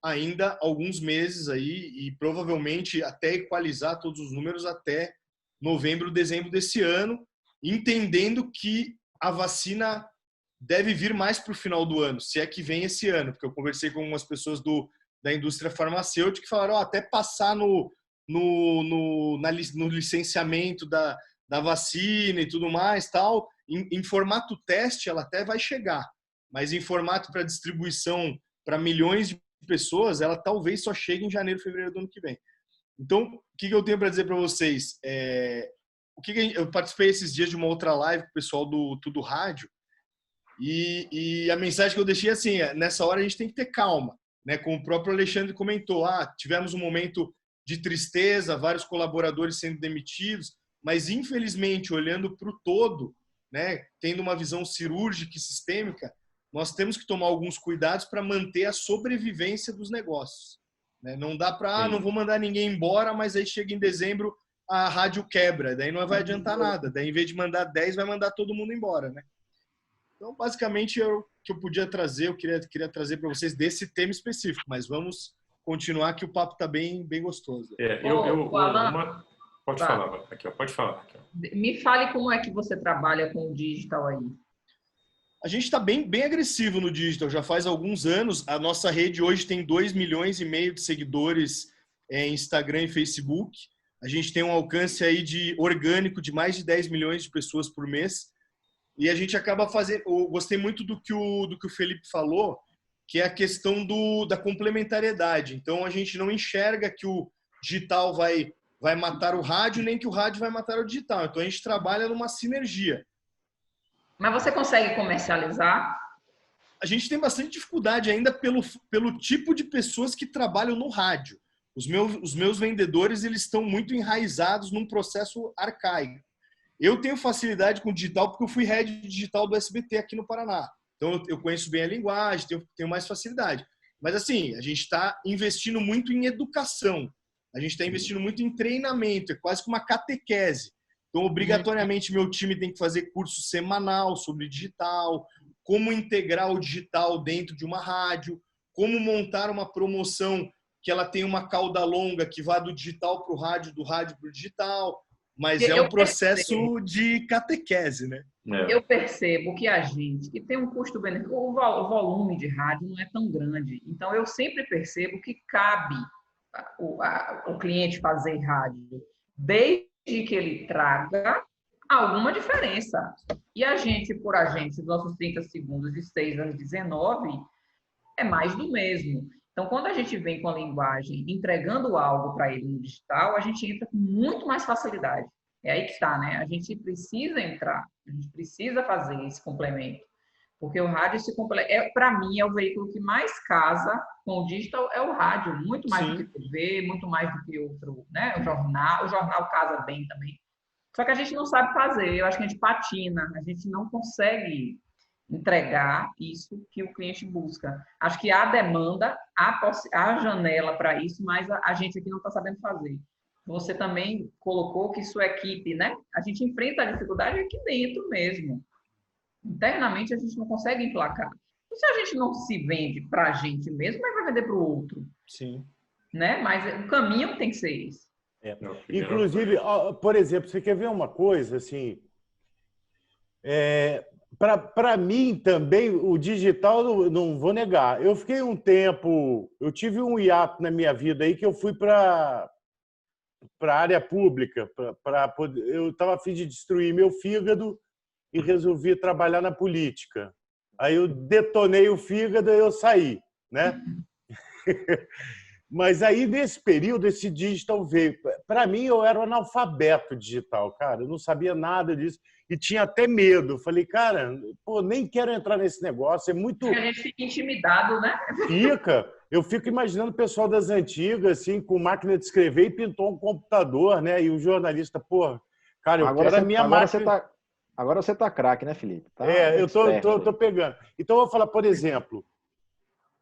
ainda alguns meses aí, e provavelmente até equalizar todos os números até novembro, dezembro desse ano, entendendo que a vacina deve vir mais para o final do ano, se é que vem esse ano, porque eu conversei com algumas pessoas da indústria farmacêutica que falaram, até passar no licenciamento da vacina e tudo mais, tal, em formato teste ela até vai chegar, mas em formato para distribuição para milhões de pessoas, ela talvez só chegue em janeiro, fevereiro do ano que vem. Então, o que eu tenho para dizer para vocês? Eu participei esses dias de uma outra live com o pessoal do Tudo Rádio, e a mensagem que eu deixei é assim, nessa hora a gente tem que ter calma, né? Como o próprio Alexandre comentou, tivemos um momento de tristeza, vários colaboradores sendo demitidos, mas infelizmente, olhando para o todo, né, tendo uma visão cirúrgica e sistêmica, nós temos que tomar alguns cuidados para manter a sobrevivência dos negócios, né? Não dá para, não vou mandar ninguém embora, mas aí chega em dezembro, a rádio quebra, daí não vai adiantar nada. Daí, em vez de mandar 10, vai mandar todo mundo embora, né? Então, basicamente, é o que eu podia trazer, eu queria trazer para vocês desse tema específico, mas vamos continuar que o papo está bem gostoso.
Alan,
Pode falar, aqui, ó, pode falar. Aqui, ó.
Me fale como é que você trabalha com o digital aí.
A gente está bem agressivo no digital, já faz alguns anos. A nossa rede hoje tem 2,5 milhões de seguidores em Instagram e Facebook. A gente tem um alcance aí de orgânico de mais de 10 milhões de pessoas por mês. E a gente acaba fazendo... Eu gostei muito do que o Felipe falou, que é a questão da complementariedade. Então, a gente não enxerga que o digital vai matar o rádio, nem que o rádio vai matar o digital. Então, a gente trabalha numa sinergia.
Mas você consegue comercializar?
A gente tem bastante dificuldade ainda pelo tipo de pessoas que trabalham no rádio. Os meus vendedores, eles estão muito enraizados num processo arcaico. Eu tenho facilidade com digital porque eu fui head digital do SBT aqui no Paraná. Então, eu conheço bem a linguagem, tenho mais facilidade. Mas, assim, a gente está investindo muito em educação. A gente está investindo muito em treinamento. É quase que uma catequese. Então, obrigatoriamente, meu time tem que fazer curso semanal sobre digital, como integrar o digital dentro de uma rádio, como montar uma promoção que ela tenha uma cauda longa que vá do digital para o rádio, do rádio para o digital. Mas é um processo de catequese, né?
Eu percebo que a gente, que tem um custo-benefício, o volume de rádio não é tão grande. Então, eu sempre percebo que cabe o cliente fazer rádio, desde que ele traga alguma diferença. E a gente, os nossos 30 segundos de 6 às 19, é mais do mesmo. Então, quando a gente vem com a linguagem entregando algo para ele no digital, a gente entra com muito mais facilidade. É aí que está, né? A gente precisa entrar, a gente precisa fazer esse complemento. Porque o rádio para mim, é o veículo que mais casa com o digital, é o rádio. Muito mais do que TV, muito mais do que outro, né? O jornal casa bem também. Só que a gente não sabe fazer, eu acho que a gente patina, a gente não consegue entregar isso que o cliente busca. Acho que há demanda, há janela para isso, mas a gente aqui não está sabendo fazer. Você também colocou que sua equipe, né? A gente enfrenta a dificuldade aqui dentro mesmo. Internamente, a gente não consegue emplacar. E se a gente não se vende para a gente mesmo, mas vai vender para o outro?
Sim.
Né? Mas o caminho tem que ser esse.
Inclusive, por exemplo, você quer ver uma coisa assim? Para mim também, o digital, não vou negar. Eu fiquei um tempo, eu tive um hiato na minha vida aí que eu fui para a área pública. Eu estava a fim de destruir meu fígado e resolvi trabalhar na política. Aí eu detonei o fígado e eu saí, né? Mas aí, nesse período, esse digital veio. Para mim, eu era um analfabeto digital, cara. Eu não sabia nada disso e tinha até medo. Falei, cara, nem quero entrar nesse negócio. É muito...
A gente fica intimidado, né?
Fica. Eu fico imaginando o pessoal das antigas, assim, com máquina de escrever e pintou um computador, né? E o jornalista, cara, eu quero a minha máquina...
Agora você tá craque, né, Felipe?
Eu tô pegando. Então, eu vou falar, por exemplo,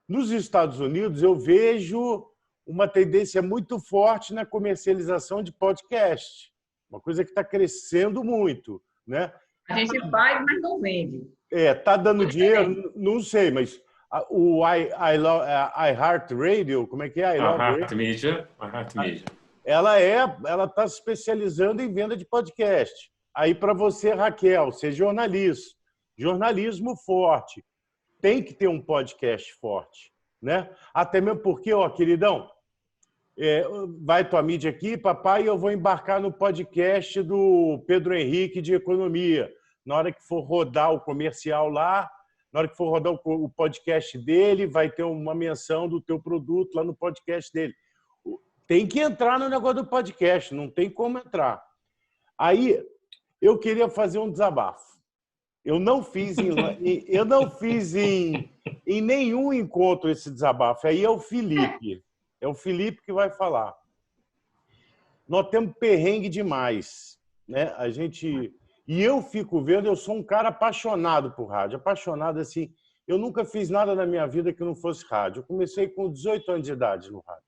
nos Estados Unidos, eu vejo uma tendência muito forte na comercialização de podcast. Uma coisa que está crescendo muito, né?
A gente faz, mas não vende.
Tá dando dinheiro? Não sei, mas o iHeartRadio, como é que é?
iHeartMedia.
Ela está se especializando em venda de podcast. Aí, para você, Raquel, ser jornalista, jornalismo forte, tem que ter um podcast forte, né? Até mesmo porque, queridão, vai tua mídia aqui, papai, eu vou embarcar no podcast do Pedro Henrique de Economia. Na hora que for rodar o comercial lá, na hora que for rodar o podcast dele, vai ter uma menção do teu produto lá no podcast dele. Tem que entrar no negócio do podcast, não tem como entrar. Aí, eu queria fazer um desabafo. Eu não fiz em nenhum encontro esse desabafo. Aí é o Felipe. É o Felipe que vai falar. Nós temos perrengue demais, né? E eu fico vendo, eu sou um cara apaixonado por rádio, apaixonado assim. Eu nunca fiz nada na minha vida que não fosse rádio. Eu comecei com 18 anos de idade no rádio.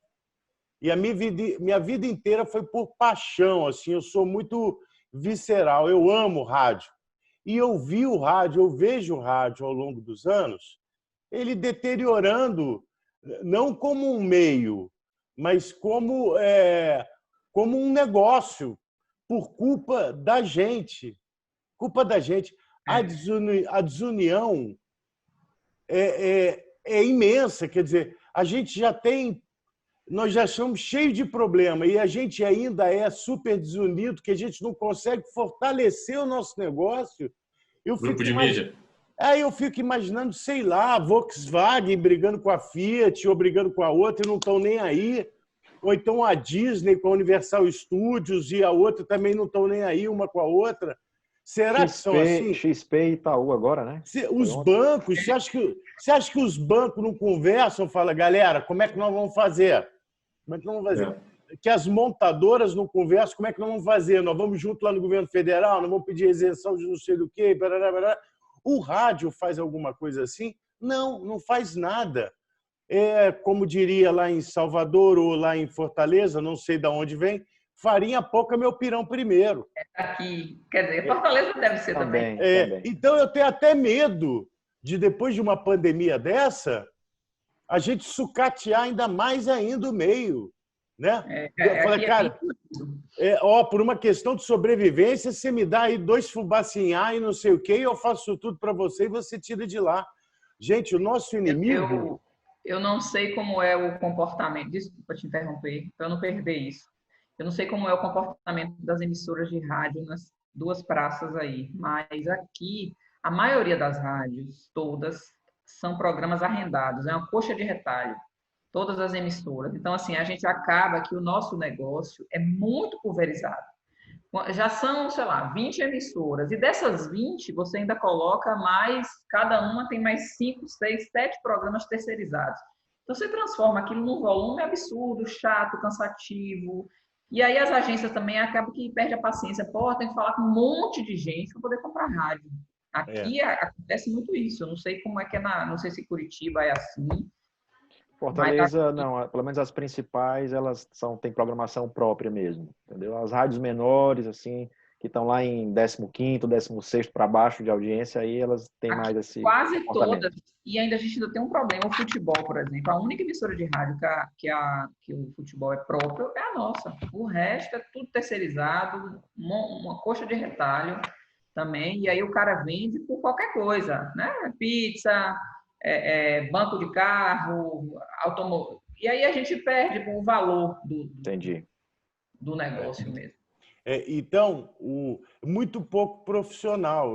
E a minha vida inteira foi por paixão, assim, eu sou muito visceral, eu amo rádio. E eu vi o rádio, eu vejo o rádio ao longo dos anos, ele deteriorando, não como um meio, mas como um negócio, por culpa da gente. Culpa da gente. A desunião é imensa, quer dizer, a gente já tem, nós já somos cheios de problema e a gente ainda é super desunido, que a gente não consegue fortalecer o nosso negócio.
Grupo de mídia.
Aí eu fico imaginando, sei lá, Volkswagen brigando com a Fiat ou brigando com a outra e não estão nem aí. Ou então a Disney com a Universal Studios e a outra também não estão nem aí uma com a outra. Será que são assim?
XP e Itaú agora, né?
Os bancos, você acha que os bancos não conversam? Fala, galera, como é que nós vamos fazer? Como é que nós vamos fazer? Que as montadoras não conversam, como é que nós vamos fazer? Nós vamos junto lá no governo federal, nós vamos pedir isenção de não sei do quê, barará, barará. O rádio faz alguma coisa assim? Não, não faz nada. Como diria lá em Salvador ou lá em Fortaleza, não sei de onde vem, farinha pouca, meu pirão primeiro.
Aqui, quer dizer, Fortaleza deve ser também.
Então eu tenho até medo de, depois de uma pandemia dessa, a gente sucatear ainda mais ainda o meio. Né? Eu falei, cara, por uma questão de sobrevivência, você me dá aí 2 fubacinhá e não sei o quê, eu faço tudo para você e você tira de lá. Gente, o nosso inimigo...
Eu não sei como é o comportamento, desculpa te interromper, para eu não perder isso. Eu não sei como é o comportamento das emissoras de rádio nas 2 praças aí, mas aqui, a maioria das rádios, todas, são programas arrendados, é uma coxa de retalho, todas as emissoras. Então, assim, a gente acaba que o nosso negócio é muito pulverizado. Já são, sei lá, 20 emissoras, e dessas 20, você ainda coloca mais, cada uma tem mais 5, 6, 7 programas terceirizados. Então, você transforma aquilo num volume absurdo, chato, cansativo, e aí as agências também acabam que perdem a paciência. Pô, tem que falar com um monte de gente para poder comprar rádio. Aqui acontece muito isso, eu não sei como é que não sei se Curitiba é assim.
Fortaleza, não, pelo menos as principais, elas têm programação própria mesmo, entendeu? As rádios menores, assim, que estão lá em 15º, 16º para baixo de audiência, aí elas têm
aqui,
mais esse
quase todas, e ainda a gente ainda tem um problema, o futebol, por exemplo, a única emissora de rádio que o futebol é próprio é a nossa, o resto é tudo terceirizado, uma coxa de retalho também, e aí o cara vende por qualquer coisa, né? Pizza, banco de carro, automóvel. E aí a gente perde o valor do negócio mesmo.
Então, muito pouco profissional.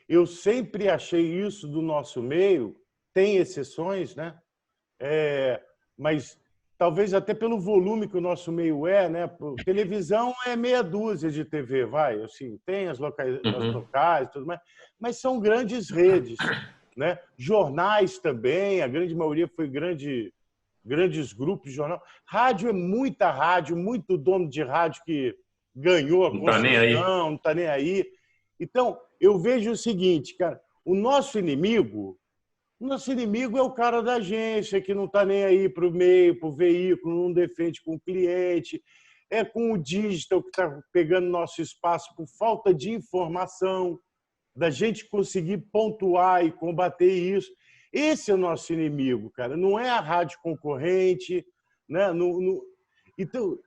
Eu sempre achei isso do nosso meio, tem exceções, né? Mas talvez até pelo volume que o nosso meio né? Televisão é meia dúzia de TV, vai, assim, tem as locais e tudo mais, mas são grandes redes. Né? Jornais também, a grande maioria foi grandes grupos de jornal. Rádio é muita rádio, muito dono de rádio que ganhou a concessão, não está nem aí. Então, eu vejo o seguinte, cara, o nosso inimigo é o cara da agência, que não está nem aí para o meio, para o veículo, não defende com o cliente, é com o digital que está pegando nosso espaço por falta de informação, da gente conseguir pontuar e combater isso. Esse é o nosso inimigo, cara. Não é a rádio concorrente, né? Então,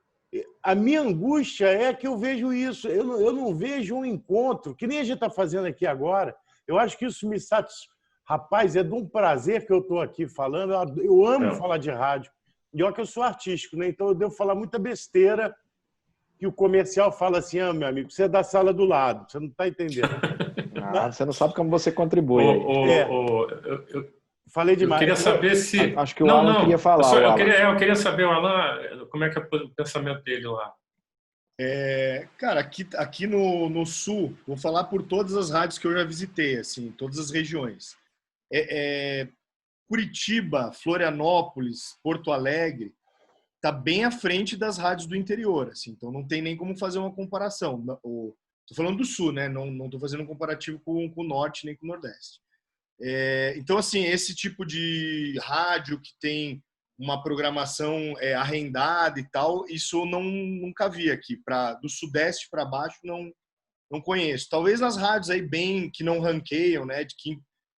a minha angústia é que eu vejo isso. Eu não vejo um encontro, que nem a gente está fazendo aqui agora. Eu acho que isso me satisfaz. Rapaz, é de um prazer que eu estou aqui falando. Eu amo falar de rádio. E olha que eu sou artístico, né? Então eu devo falar muita besteira que o comercial fala assim, meu amigo, você é da sala do lado, você não está entendendo.
Você não sabe como você contribui.
Falei demais.
Eu queria saber se...
Acho que o Alan queria falar.
Eu queria saber, o Alan, como é que é o pensamento dele lá.
Cara, aqui no Sul, vou falar por todas as rádios que eu já visitei, assim, todas as regiões. Curitiba, Florianópolis, Porto Alegre, está bem à frente das rádios do interior, assim, então não tem nem como fazer uma comparação. Estou falando do Sul, né? Não estou fazendo um comparativo com o Norte nem com o Nordeste. Então, assim, esse tipo de rádio que tem uma programação arrendada e tal, isso eu nunca vi aqui. Do Sudeste para baixo, não conheço. Talvez nas rádios aí bem que não ranqueiam, né? De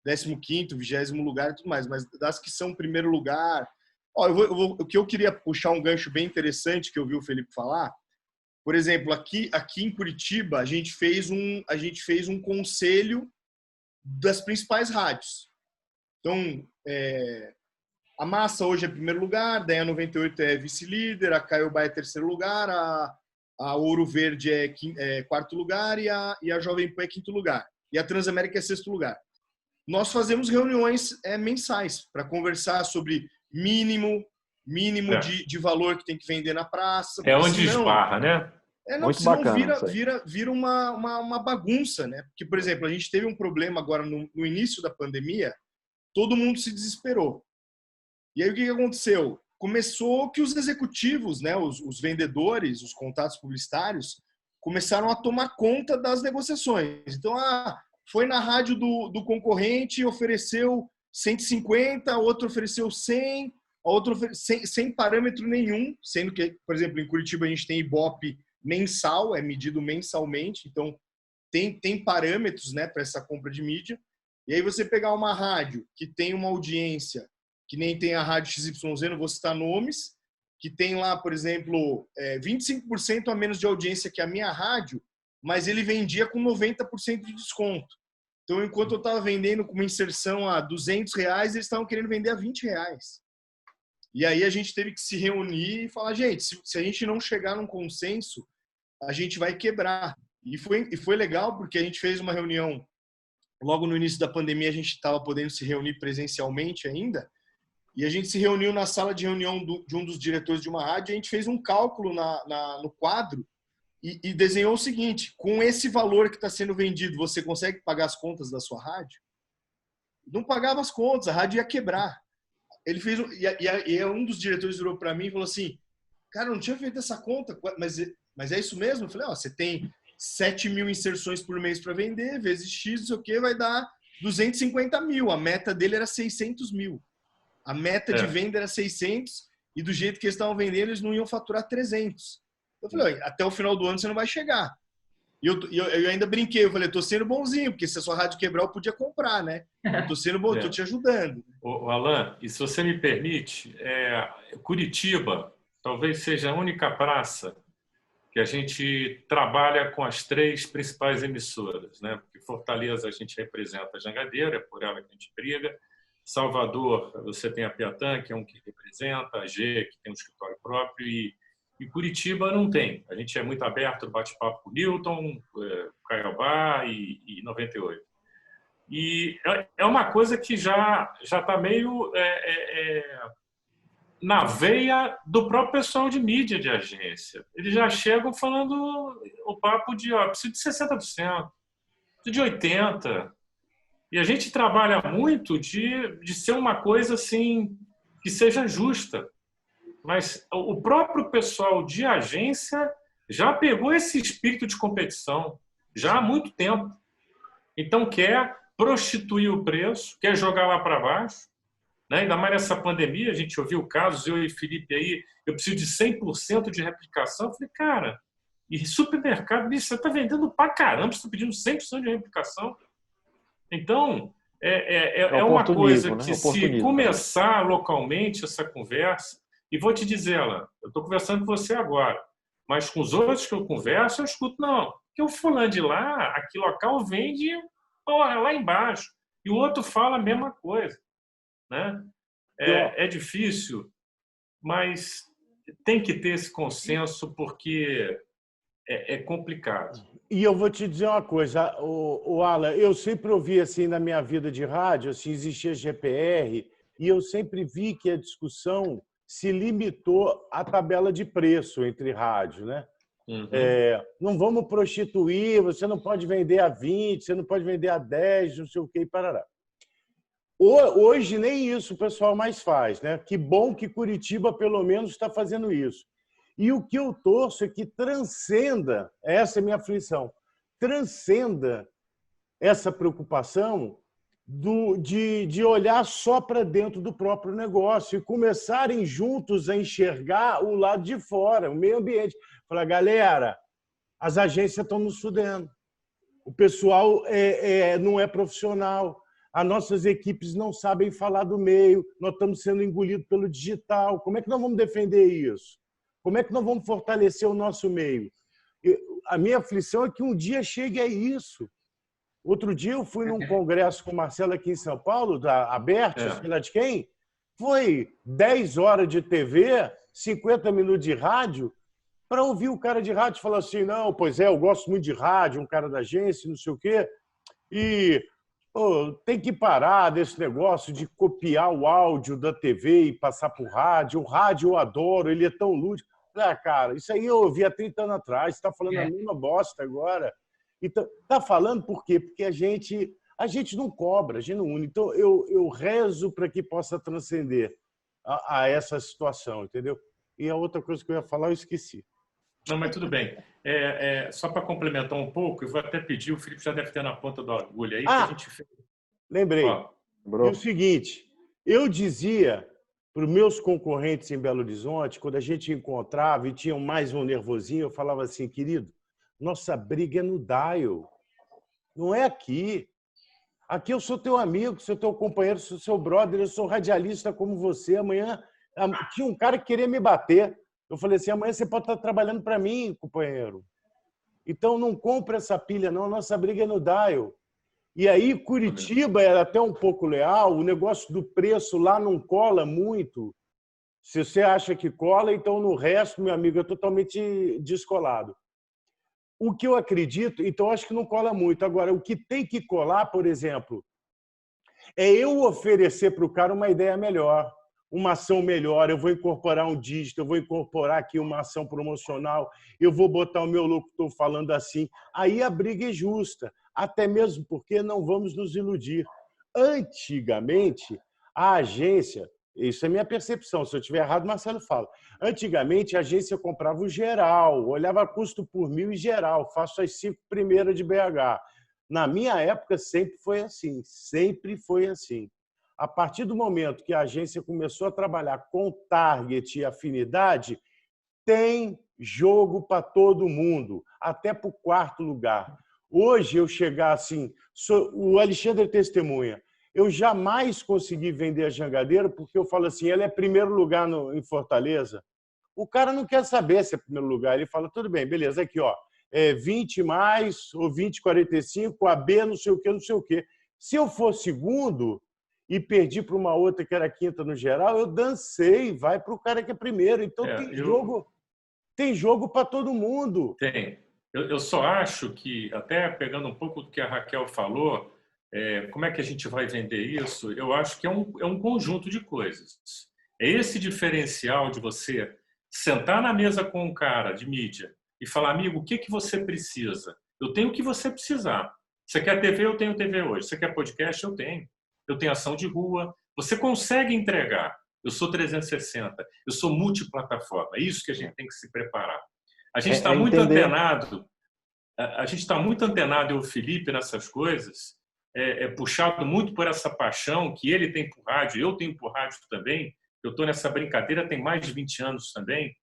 15º, 20º lugar e tudo mais, mas das que são primeiro lugar... Ó, o que eu queria puxar um gancho bem interessante que eu vi o Felipe falar. Por exemplo, aqui em Curitiba, a gente fez um conselho das principais rádios. Então, a Massa hoje é primeiro lugar, daí a 98 é vice-líder, a Caiobá é terceiro lugar, a Ouro Verde é quarto lugar e a Jovem Pan é quinto lugar. E a Transamérica é sexto lugar. Nós fazemos reuniões mensais para conversar sobre mínimo de valor que tem que vender na praça.
É onde esbarra, né?
Muito
senão
bacana,
vira uma bagunça, né? Porque, por exemplo, a gente teve um problema agora no início da pandemia, todo mundo se desesperou. E aí o que aconteceu? Começou que os executivos, né, os vendedores, os contatos publicitários, começaram a tomar conta das negociações. Então, foi na rádio do concorrente, ofereceu 150, outro ofereceu 100, a outro sem parâmetro nenhum, sendo que, por exemplo, em Curitiba a gente tem Ibope mensal, é medido mensalmente, então tem parâmetros, né, para essa compra de mídia. E aí você pegar uma rádio que tem uma audiência, que nem tem a rádio XYZ, não vou citar nomes, que tem lá, por exemplo, 25% a menos de audiência que a minha rádio, mas ele vendia com 90% de desconto. Então, enquanto eu estava vendendo com uma inserção a R$200, eles estavam querendo vender a R$20. E aí a gente teve que se reunir e falar, gente, se a gente não chegar num consenso, a gente vai quebrar. E foi legal porque a gente fez uma reunião, logo no início da pandemia a gente estava podendo se reunir presencialmente ainda, e a gente se reuniu na sala de reunião de um dos diretores de uma rádio, e a gente fez um cálculo no quadro e desenhou o seguinte: com esse valor que está sendo vendido, você consegue pagar as contas da sua rádio? Não pagava as contas, a rádio ia quebrar. Ele fez, e um dos diretores virou para mim e falou assim, cara, eu não tinha feito essa conta, mas é isso mesmo? Eu falei, você tem 7 mil inserções por mês para vender, vezes X, não sei o que, vai dar 250 mil. A meta dele era 600 mil. A meta de venda era 600 e do jeito que eles estavam vendendo, eles não iam faturar 300. Eu falei, até o final do ano você não vai chegar. E eu ainda brinquei, eu falei, tô sendo bonzinho, porque se a sua rádio quebrar, eu podia comprar, né? Eu tô sendo bom, tô te ajudando.
O Alan, e se você me permite, Curitiba talvez seja a única praça que a gente trabalha com as 3 principais emissoras, né? Porque Fortaleza a gente representa a Jangadeira, é por ela que a gente briga. Salvador, você tem a Piatã, que é um que representa, a G, que tem um escritório próprio, e Curitiba não tem. A gente é muito aberto, bate-papo com Newton, Caiobá e 98. E é uma coisa que já está meio na veia do próprio pessoal de mídia de agência. Eles já chegam falando o papo de preciso de 60%, preciso de 80%. E a gente trabalha muito de ser uma coisa assim que seja justa. Mas o próprio pessoal de agência já pegou esse espírito de competição já há muito tempo. Então quer prostituir o preço, quer jogar lá para baixo. Né? Ainda mais nessa pandemia, a gente ouviu casos, eu e Felipe aí, eu preciso de 100% de replicação. Eu falei, cara, e supermercado, bicho, você está vendendo pra caramba, você está pedindo 100% de replicação. Então, é uma coisa que, se começar localmente essa conversa, e vou te dizer, Alan, eu estou conversando com você agora, mas com os outros que eu converso, eu escuto, não, porque o fulano de lá, aqui local, vende lá embaixo, e o outro fala a mesma coisa. Né? É difícil, mas tem que ter esse consenso, porque é complicado.
E eu vou te dizer uma coisa, o Alan, eu sempre ouvi assim na minha vida de rádio, assim, existia GPR, e eu sempre vi que a discussão se limitou à tabela de preço entre rádios, né? Uhum. Não vamos prostituir, você não pode vender a 20, você não pode vender a 10, não sei o que, e parará. Hoje nem isso o pessoal mais faz, né? Que bom que Curitiba, pelo menos, está fazendo isso. E o que eu torço é que transcenda, essa é a minha aflição, transcenda essa preocupação de olhar só para dentro do próprio negócio e começarem juntos a enxergar o lado de fora, o meio ambiente. Falar, galera, as agências estão nos fudendo. O pessoal não é profissional. As nossas equipes não sabem falar do meio. Nós estamos sendo engolidos pelo digital. Como é que nós vamos defender isso? Como é que nós vamos fortalecer o nosso meio? A minha aflição é que um dia chegue a isso. Outro dia eu fui num congresso com o Marcelo aqui em São Paulo, da Abertis, sei lá de quem. Foi 10 horas de TV, 50 minutos de rádio, para ouvir o cara de rádio falar assim, não, pois é, eu gosto muito de rádio, um cara da agência, não sei o quê, e tem que parar desse negócio de copiar o áudio da TV e passar por rádio. O rádio eu adoro, ele é tão lúdico. Cara, isso aí eu ouvi há 30 anos atrás, você está falando a mesma bosta agora. Então, está falando por quê? Porque a gente não cobra, a gente não une. Então, eu rezo para que possa transcender a essa situação, entendeu? E a outra coisa que eu ia falar, eu esqueci.
Não, mas tudo bem. Só para complementar um pouco, eu vou até pedir, o Felipe já deve ter na ponta do agulha aí, que a gente fez.
Lembrei. E o seguinte, eu dizia para os meus concorrentes em Belo Horizonte, quando a gente encontrava e tinha mais um nervosinho, eu falava assim, querido, nossa briga é no dial, não é aqui. Aqui eu sou teu amigo, sou teu companheiro, sou seu brother, eu sou radialista como você. Amanhã tinha um cara que queria me bater. Eu falei assim, amanhã você pode estar trabalhando para mim, companheiro. Então não compra essa pilha, não. Nossa briga é no dial. E aí Curitiba era até um pouco leal, o negócio do preço lá não cola muito. Se você acha que cola, então no resto, meu amigo, é totalmente descolado. O que eu acredito, então acho que não cola muito. Agora, o que tem que colar, por exemplo, é eu oferecer para o cara uma ideia melhor, uma ação melhor, eu vou incorporar um dígito, eu vou incorporar aqui uma ação promocional, eu vou botar o meu locutor falando assim. Aí a briga é justa, até mesmo porque não vamos nos iludir. Antigamente, a agência, isso é minha percepção, se eu estiver errado, Marcelo fala. Antigamente, a agência comprava o geral, olhava custo por mil e geral, faço as 5 primeiras de BH. Na minha época, sempre foi assim, sempre foi assim. A partir do momento que a agência começou a trabalhar com target e afinidade, tem jogo para todo mundo, até para o 4º lugar. Hoje, eu chegar assim, o Alexandre testemunha, eu jamais consegui vender a Jangadeiro porque eu falo assim, ela é primeiro lugar em Fortaleza. O cara não quer saber se é primeiro lugar. Ele fala, tudo bem, beleza, aqui, ó, 20 mais ou 20,45, a B não sei o quê, não sei o quê. Se eu for segundo e perdi para uma outra que era 5ª no geral, eu dancei, vai para o cara que é primeiro. Então tem jogo para todo mundo.
Tem. Eu só acho que, até pegando um pouco do que a Raquel falou, como é que a gente vai vender isso? Eu acho que é um conjunto de coisas. É esse diferencial de você sentar na mesa com um cara de mídia e falar, amigo, o que você precisa? Eu tenho o que você precisar. Você quer TV? Eu tenho TV hoje. Você quer podcast? Eu tenho. Eu tenho ação de rua. Você consegue entregar. Eu sou 360. Eu sou multiplataforma. É isso que a gente tem que se preparar. A gente está muito antenado. A gente está muito antenado, eu e o Felipe, nessas coisas. Puxado muito por essa paixão que ele tem por rádio, eu tenho por rádio também. Eu estou nessa brincadeira tem mais de 20 anos também.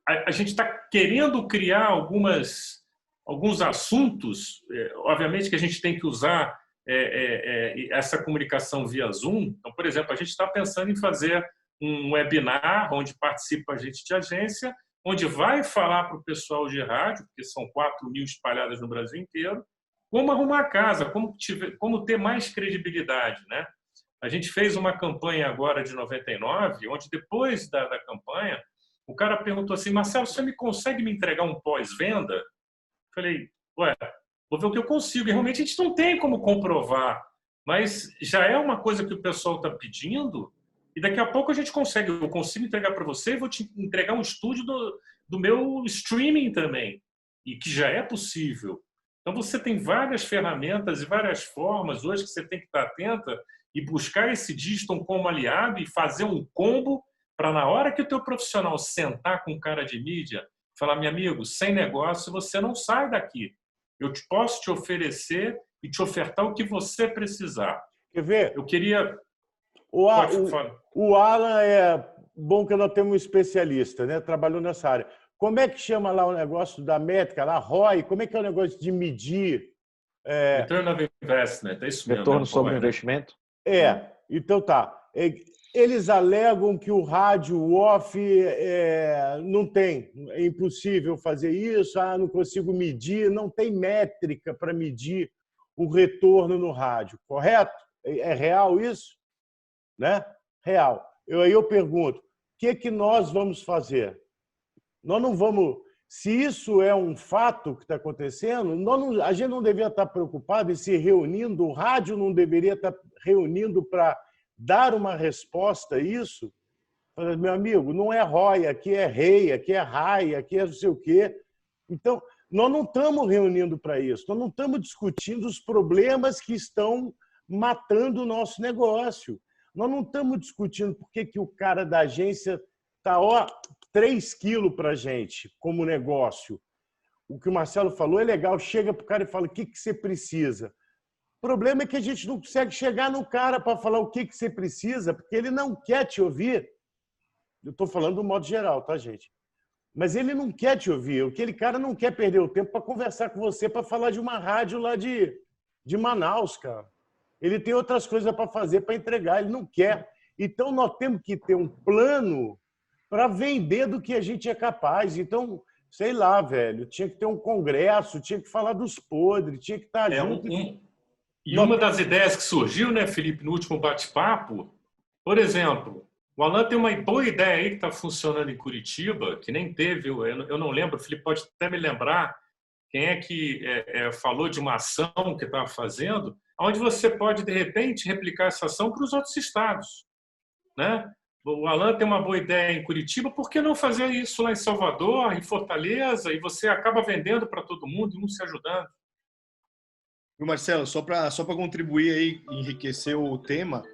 A gente está querendo criar alguns assuntos, obviamente que a gente tem que usar essa comunicação via Zoom. Então, por exemplo, a gente está pensando em fazer um webinar onde participa a gente de agência, onde vai falar para o pessoal de rádio, porque são 4.000 espalhadas no Brasil inteiro, como arrumar a casa, como ter mais credibilidade, né? A gente fez uma campanha agora de 99, onde depois da campanha, o cara perguntou assim, Marcelo, você consegue me entregar um pós-venda? Falei, vou ver o que eu consigo. E realmente a gente não tem como comprovar, mas já é uma coisa que o pessoal está pedindo e daqui a pouco a gente consegue. Eu consigo entregar para você e vou te entregar um estúdio do meu streaming também, e que já é possível. Então você tem várias ferramentas e várias formas hoje que você tem que estar atenta e buscar esse digital como aliado e fazer um combo para na hora que o teu profissional sentar com um cara de mídia Falar, meu amigo, sem negócio você não sai daqui. Eu posso te oferecer e te ofertar o que você precisar.
Quer ver?
Eu queria...
O Alan é bom que nós temos um especialista, né? Trabalhou nessa área. Como é que chama lá o negócio da métrica, lá, ROI? Como é que é o negócio de medir?
Return of Investment, é isso mesmo.
Retorno sobre o investimento?
Então tá. Eles alegam que o rádio off não tem, é impossível fazer isso, não consigo medir, não tem métrica para medir o retorno no rádio, correto? É real isso? Né? Real. Aí eu pergunto, o que nós vamos fazer? Nós não vamos... Se isso é um fato que está acontecendo, a gente não deveria estar preocupado em se reunindo, o rádio não deveria estar reunindo para dar uma resposta a isso. Meu amigo, não é ROI, aqui é REI, aqui é RAI, aqui é não sei o quê. Então, nós não estamos reunindo para isso, nós não estamos discutindo os problemas que estão matando o nosso negócio. Nós não estamos discutindo por que o cara da agência está 3 quilos para a gente como negócio. O que o Marcelo falou é legal, chega para o cara e fala o que você precisa. O problema é que a gente não consegue chegar no cara para falar o que você precisa, porque ele não quer te ouvir. Eu estou falando do modo geral, tá, gente? Mas ele não quer te ouvir. Aquele cara não quer perder o tempo para conversar com você, para falar de uma rádio lá de Manaus, cara. Ele tem outras coisas para fazer, para entregar. Ele não quer. Então, nós temos que ter um plano para vender do que a gente é capaz. Então, sei lá, velho, tinha que ter um congresso, tinha que falar dos podres, tinha que estar junto.
E uma das ideias que surgiu, né, Felipe, no último bate-papo, por exemplo, o Alan tem uma boa ideia aí que está funcionando em Curitiba, que nem teve, eu não lembro, o Felipe pode até me lembrar quem é que falou de uma ação que estava fazendo, onde você pode, de repente, replicar essa ação para os outros estados, né? O Alan tem uma boa ideia em Curitiba, por que não fazer isso lá em Salvador, em Fortaleza, e você acaba vendendo para todo mundo e um se ajudando?
E Marcelo, só para contribuir aí, enriquecer o tema,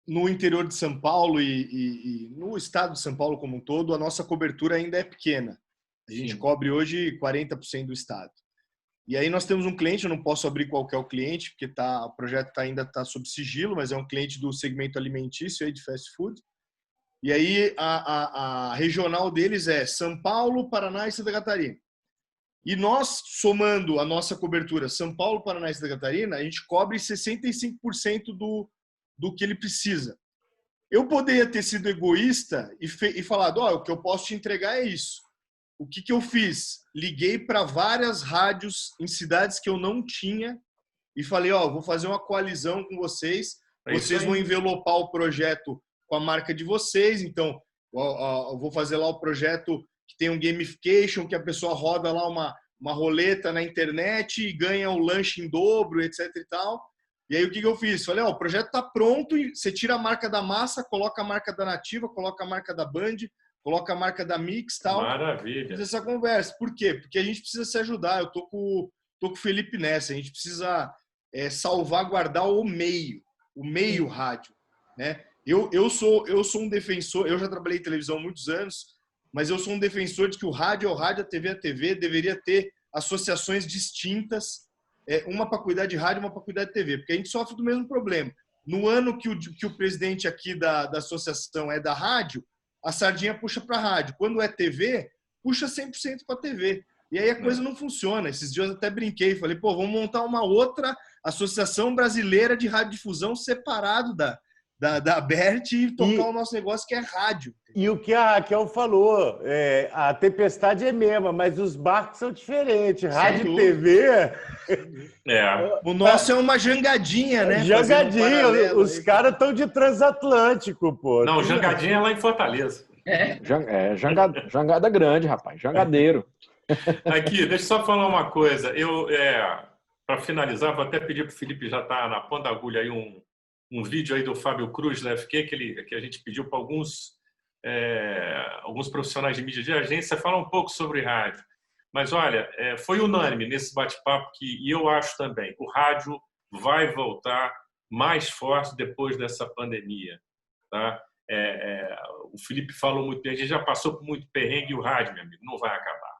no interior de São Paulo e no estado de São Paulo como um todo, a nossa cobertura ainda é pequena. A gente cobre hoje 40% do estado. E aí nós temos um cliente, eu não posso abrir qual que é o cliente, porque o projeto ainda está sob sigilo, mas é um cliente do segmento alimentício aí de fast food. E aí a regional deles é São Paulo, Paraná e Santa Catarina. E nós, somando a nossa cobertura São Paulo, Paraná e Santa Catarina, a gente cobre 65% do que ele precisa. Eu poderia ter sido egoísta e falado, o que eu posso te entregar é isso. O que eu fiz? Liguei para várias rádios em cidades que eu não tinha e falei, vou fazer uma coalizão com vocês, vocês vão envelopar o projeto com a marca de vocês, então eu vou fazer lá o projeto que tem um gamification, que a pessoa roda lá uma roleta na internet e ganha um lanche em dobro, etc e tal. E aí o que eu fiz? Falei, o projeto está pronto, e você tira a marca da Massa, coloca a marca da Nativa, coloca a marca da Band, coloca a marca da Mix e tal.
Maravilha.
Fiz essa conversa. Por quê? Porque a gente precisa se ajudar. Eu tô com o Felipe nessa. A gente precisa salvaguardar o meio rádio, né? Eu sou um defensor, eu já trabalhei em televisão há muitos anos, mas eu sou um defensor de que o rádio é o rádio, a TV deveria ter associações distintas, uma para cuidar de rádio, uma para cuidar de TV, porque a gente sofre do mesmo problema. No ano que o presidente aqui da associação é da rádio, a sardinha puxa para a rádio. Quando é TV, puxa 100% para a TV. E aí a coisa não funciona. Esses dias eu até brinquei, falei, vamos montar uma outra associação brasileira de radiodifusão separado da BERT e tocar o nosso negócio que é rádio.
E o que a Raquel falou, a tempestade é mesma, mas os barcos são diferentes. Rádio e TV...
O nosso é uma jangadinha, né?
Jangadinha, os caras estão de transatlântico, pô.
Não, jangadinha é lá em Fortaleza.
Jangada grande, rapaz, jangadeiro.
Aqui, deixa eu só falar uma coisa. Para finalizar, vou até pedir para o Felipe, já está na ponta da agulha aí, um vídeo aí do Fábio Cruz, da FQ, que a gente pediu para alguns profissionais de mídia de agência falar um pouco sobre rádio. Mas, olha, foi unânime nesse bate-papo e eu acho também, o rádio vai voltar mais forte depois dessa pandemia. Tá? o Felipe falou muito bem, a gente já passou por muito perrengue e o rádio, meu amigo, não vai acabar.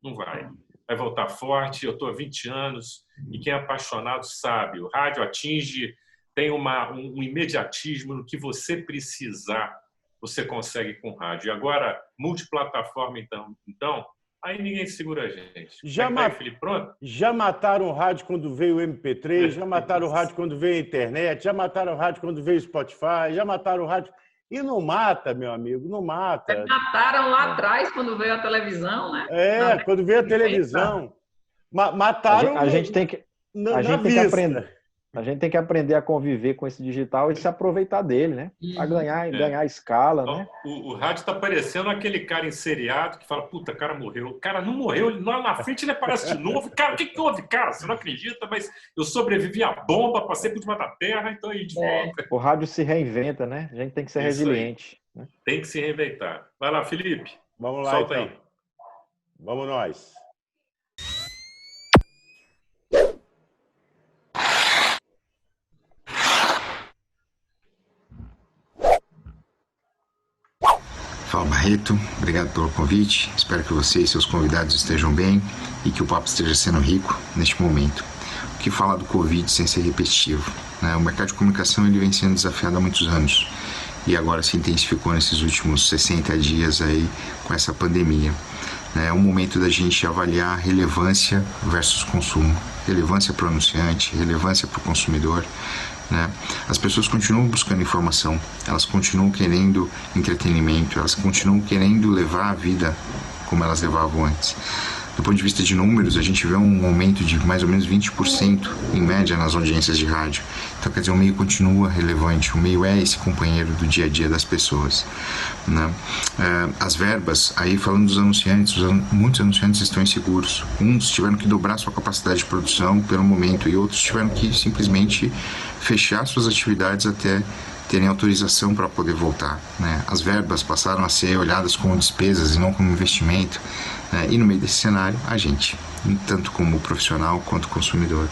Não vai. Vai voltar forte. Eu estou há 20 anos e quem é apaixonado sabe, o rádio atinge, tem um imediatismo no que você precisar, você consegue com o rádio. E agora, multiplataforma, então aí ninguém segura a gente. Felipe? Pronto?
Já mataram o rádio quando veio o MP3, já mataram o rádio quando veio a internet, já mataram o rádio quando veio o Spotify, já mataram o rádio... E não mata, meu amigo, não mata.
Mataram lá atrás, quando veio a televisão, né?
Quando veio a televisão. Mataram
a gente tem que aprender. A gente tem que aprender a conviver com esse digital e se aproveitar dele, né? Para ganhar escala, né?
O rádio está parecendo aquele cara em seriado que fala, puta, o cara morreu. O cara não morreu, lá na frente ele aparece de novo. Cara, o que houve, cara? Você não acredita, mas eu sobrevivi à bomba, passei por cima da terra, então aí de volta.
O rádio se reinventa, né? A gente tem que ser resiliente. Né?
Tem que se reinventar. Vai lá, Felipe.
Vamos lá,
solta
então.
Aí.
Vamos nós.
Fala, Barreto, obrigado pelo convite, espero que você e seus convidados estejam bem e que o papo esteja sendo rico neste momento. O que falar do Covid sem ser repetitivo? Né? O mercado de comunicação ele vem sendo desafiado há muitos anos e agora se intensificou nesses últimos 60 dias aí com essa pandemia. É um momento da gente avaliar relevância versus consumo, relevância para o anunciante, relevância para o consumidor. Né? As pessoas continuam buscando informação, elas continuam querendo entretenimento, elas continuam querendo levar a vida como elas levavam antes. Do ponto de vista de números, a gente vê um aumento de mais ou menos 20% em média nas audiências de rádio. Então, quer dizer, o meio continua relevante, o meio é esse companheiro do dia a dia das pessoas. Né? As verbas, aí falando dos anunciantes, muitos anunciantes estão inseguros. Uns tiveram que dobrar sua capacidade de produção pelo momento e outros tiveram que simplesmente fechar suas atividades até terem autorização para poder voltar. Né? As verbas passaram a ser olhadas como despesas e não como investimento. Né? E no meio desse cenário, a gente, tanto como profissional quanto consumidor.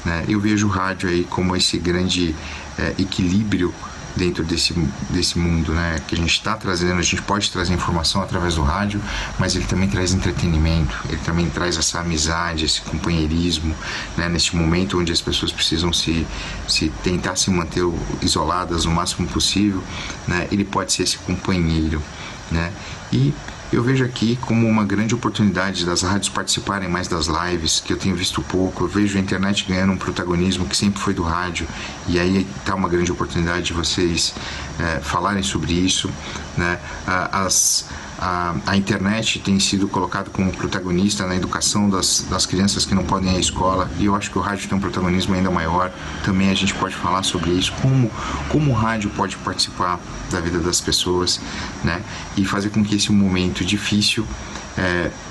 Né? Eu vejo o rádio aí como esse grande equilíbrio dentro desse mundo, né? Que a gente está trazendo. A gente pode trazer informação através do rádio, mas ele também traz entretenimento, ele também traz essa amizade, esse companheirismo, né? Neste momento onde as pessoas precisam tentar se manter isoladas o máximo possível, né? Ele pode ser esse companheiro, né? E eu vejo aqui como uma grande oportunidade das rádios participarem mais das lives, que eu tenho visto pouco. Eu vejo a internet ganhando um protagonismo que sempre foi do rádio, e aí está uma grande oportunidade de vocês falarem sobre isso. Né? A internet tem sido colocada como protagonista na educação das crianças que não podem ir à escola, e eu acho que o rádio tem um protagonismo ainda maior. Também a gente pode falar sobre isso, como o rádio pode participar da vida das pessoas, né? E fazer com que esse momento difícil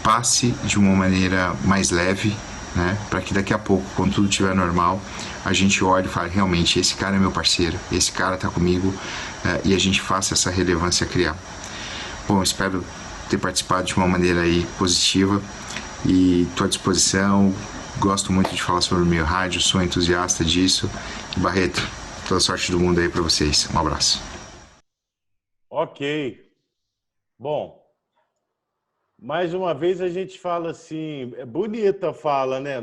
passe de uma maneira mais leve, né? Para que daqui a pouco, quando tudo estiver normal, a gente olhe e fale, realmente, esse cara é meu parceiro, esse cara está comigo, e a gente faça essa relevância criar. Bom, espero ter participado de uma maneira aí positiva e estou à disposição. Gosto muito de falar sobre o meio rádio, sou entusiasta disso. Barreto, toda a sorte do mundo aí para vocês. Um abraço.
Ok. Bom, mais uma vez a gente fala assim, é bonita a fala, né?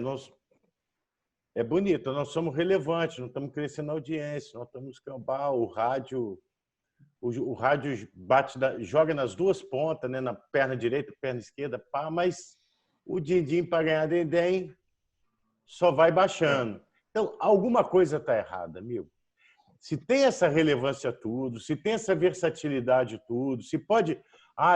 É bonita, nós somos relevantes, não estamos crescendo na audiência, nós estamos escambar, o rádio joga nas duas pontas, né? Na perna direita, perna esquerda, pá, mas o din-din para ganhar dendém só vai baixando. Então, alguma coisa está errada, amigo. Se tem essa relevância tudo, se tem essa versatilidade tudo, se pode...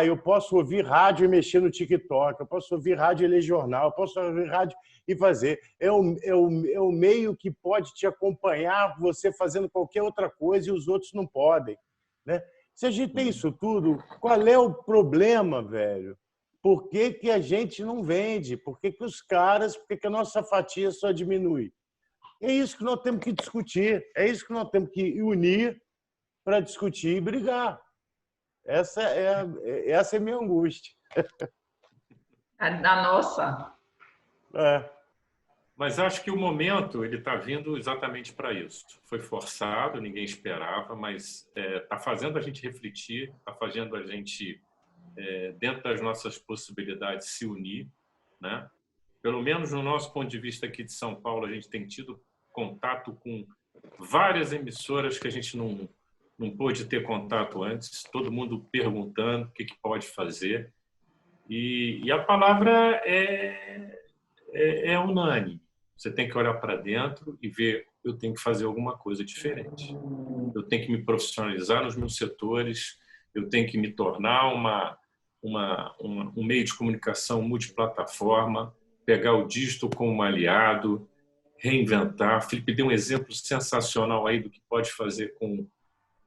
eu posso ouvir rádio e mexer no TikTok, eu posso ouvir rádio e ler jornal, eu posso ouvir rádio e fazer. É o meio que pode te acompanhar você fazendo qualquer outra coisa e os outros não podem. Né? Se a gente tem isso tudo, qual é o problema, velho? Por que a gente não vende? Por que a nossa fatia só diminui? É isso que nós temos que discutir, é isso que nós temos que unir para discutir e brigar. Essa é a minha angústia.
A nossa.
Mas acho que o momento ele está vindo exatamente para isso. Foi forçado, ninguém esperava, mas está fazendo a gente refletir, está fazendo a gente, dentro das nossas possibilidades, se unir, né? Pelo menos no nosso ponto de vista aqui de São Paulo, a gente tem tido contato com várias emissoras que a gente não pôde ter contato antes, todo mundo perguntando o que pode fazer. E a palavra é unânime. Você tem que olhar para dentro e ver, eu tenho que fazer alguma coisa diferente. Eu tenho que me profissionalizar nos meus setores, eu tenho que me tornar um meio de comunicação multiplataforma, pegar o dígito como um aliado, reinventar. Felipe deu um exemplo sensacional aí do que pode fazer com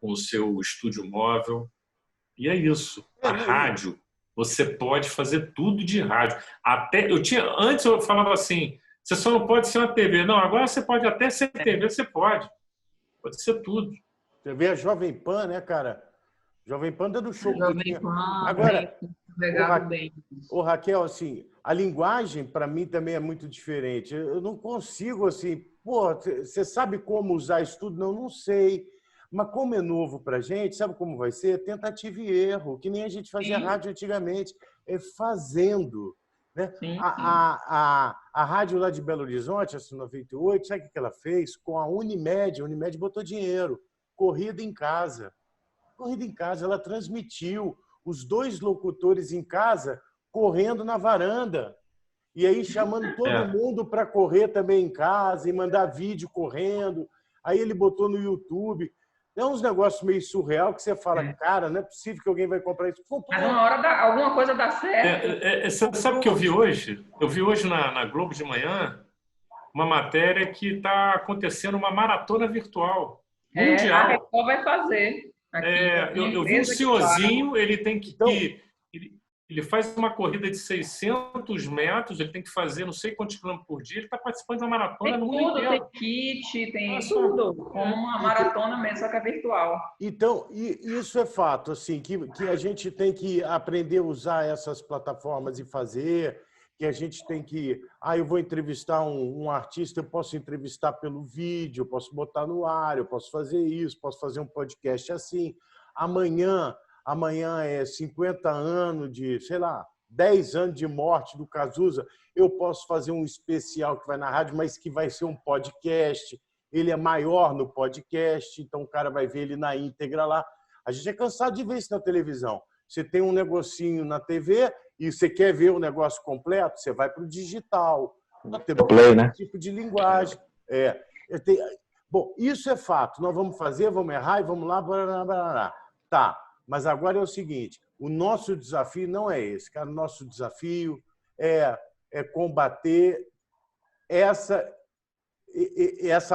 o seu estúdio móvel. E é isso. A rádio, você pode fazer tudo de rádio. Antes eu falava assim, você só não pode ser uma TV. Não, agora você pode até ser TV, você pode. Pode ser tudo.
Você vê a Jovem Pan, né, cara? Jovem Pan dando show.
Jovem Pan,
agora,
bem.
Ô, Raquel, assim, a linguagem para mim também é muito diferente. Eu não consigo, assim, pô, você sabe como usar isso tudo? Não sei. Mas como é novo para a gente, sabe como vai ser? Tentativa e erro, que nem a gente fazia rádio antigamente. É fazendo. Né? A rádio lá de Belo Horizonte, essa 98, sabe o que ela fez? Com a Unimed. A Unimed botou dinheiro. Corrida em casa. Corrida em casa. Ela transmitiu os 2 locutores em casa correndo na varanda. E aí chamando todo mundo para correr também em casa e mandar vídeo correndo. Aí ele botou no YouTube. É uns negócios meio surreal que você fala, cara, não é possível que alguém vai comprar isso. Pô,
mas uma hora alguma coisa dá certo.
Você sabe o que eu vi hoje? Eu vi hoje na Globo de manhã uma matéria que está acontecendo uma maratona virtual mundial.
A Record vai fazer.
Eu vi um senhorzinho, ele tem que... Ele faz uma corrida de 600 metros, ele tem que fazer não sei quantos quilômetros por dia, ele está participando de uma maratona no mundo inteiro.
Tem kit, tem tudo, como uma maratona mesmo, só que é virtual.
Então, isso é fato, assim, que a gente tem que aprender a usar essas plataformas e fazer, que a gente tem que... eu vou entrevistar um artista, eu posso entrevistar pelo vídeo, eu posso botar no ar, eu posso fazer isso, posso fazer um podcast assim. Amanhã é 50 anos de, sei lá, 10 anos de morte do Cazuza. Eu posso fazer um especial que vai na rádio, mas que vai ser um podcast. Ele é maior no podcast, então o cara vai ver ele na íntegra lá. A gente é cansado de ver isso na televisão. Você tem um negocinho na TV e você quer ver o negócio completo, você vai para o digital.
Play, né?
Tipo de linguagem. Bom, isso é fato. Nós vamos fazer, vamos errar e vamos lá. Tá. Mas agora é o seguinte, o nosso desafio não é esse, cara. O nosso desafio é combater essa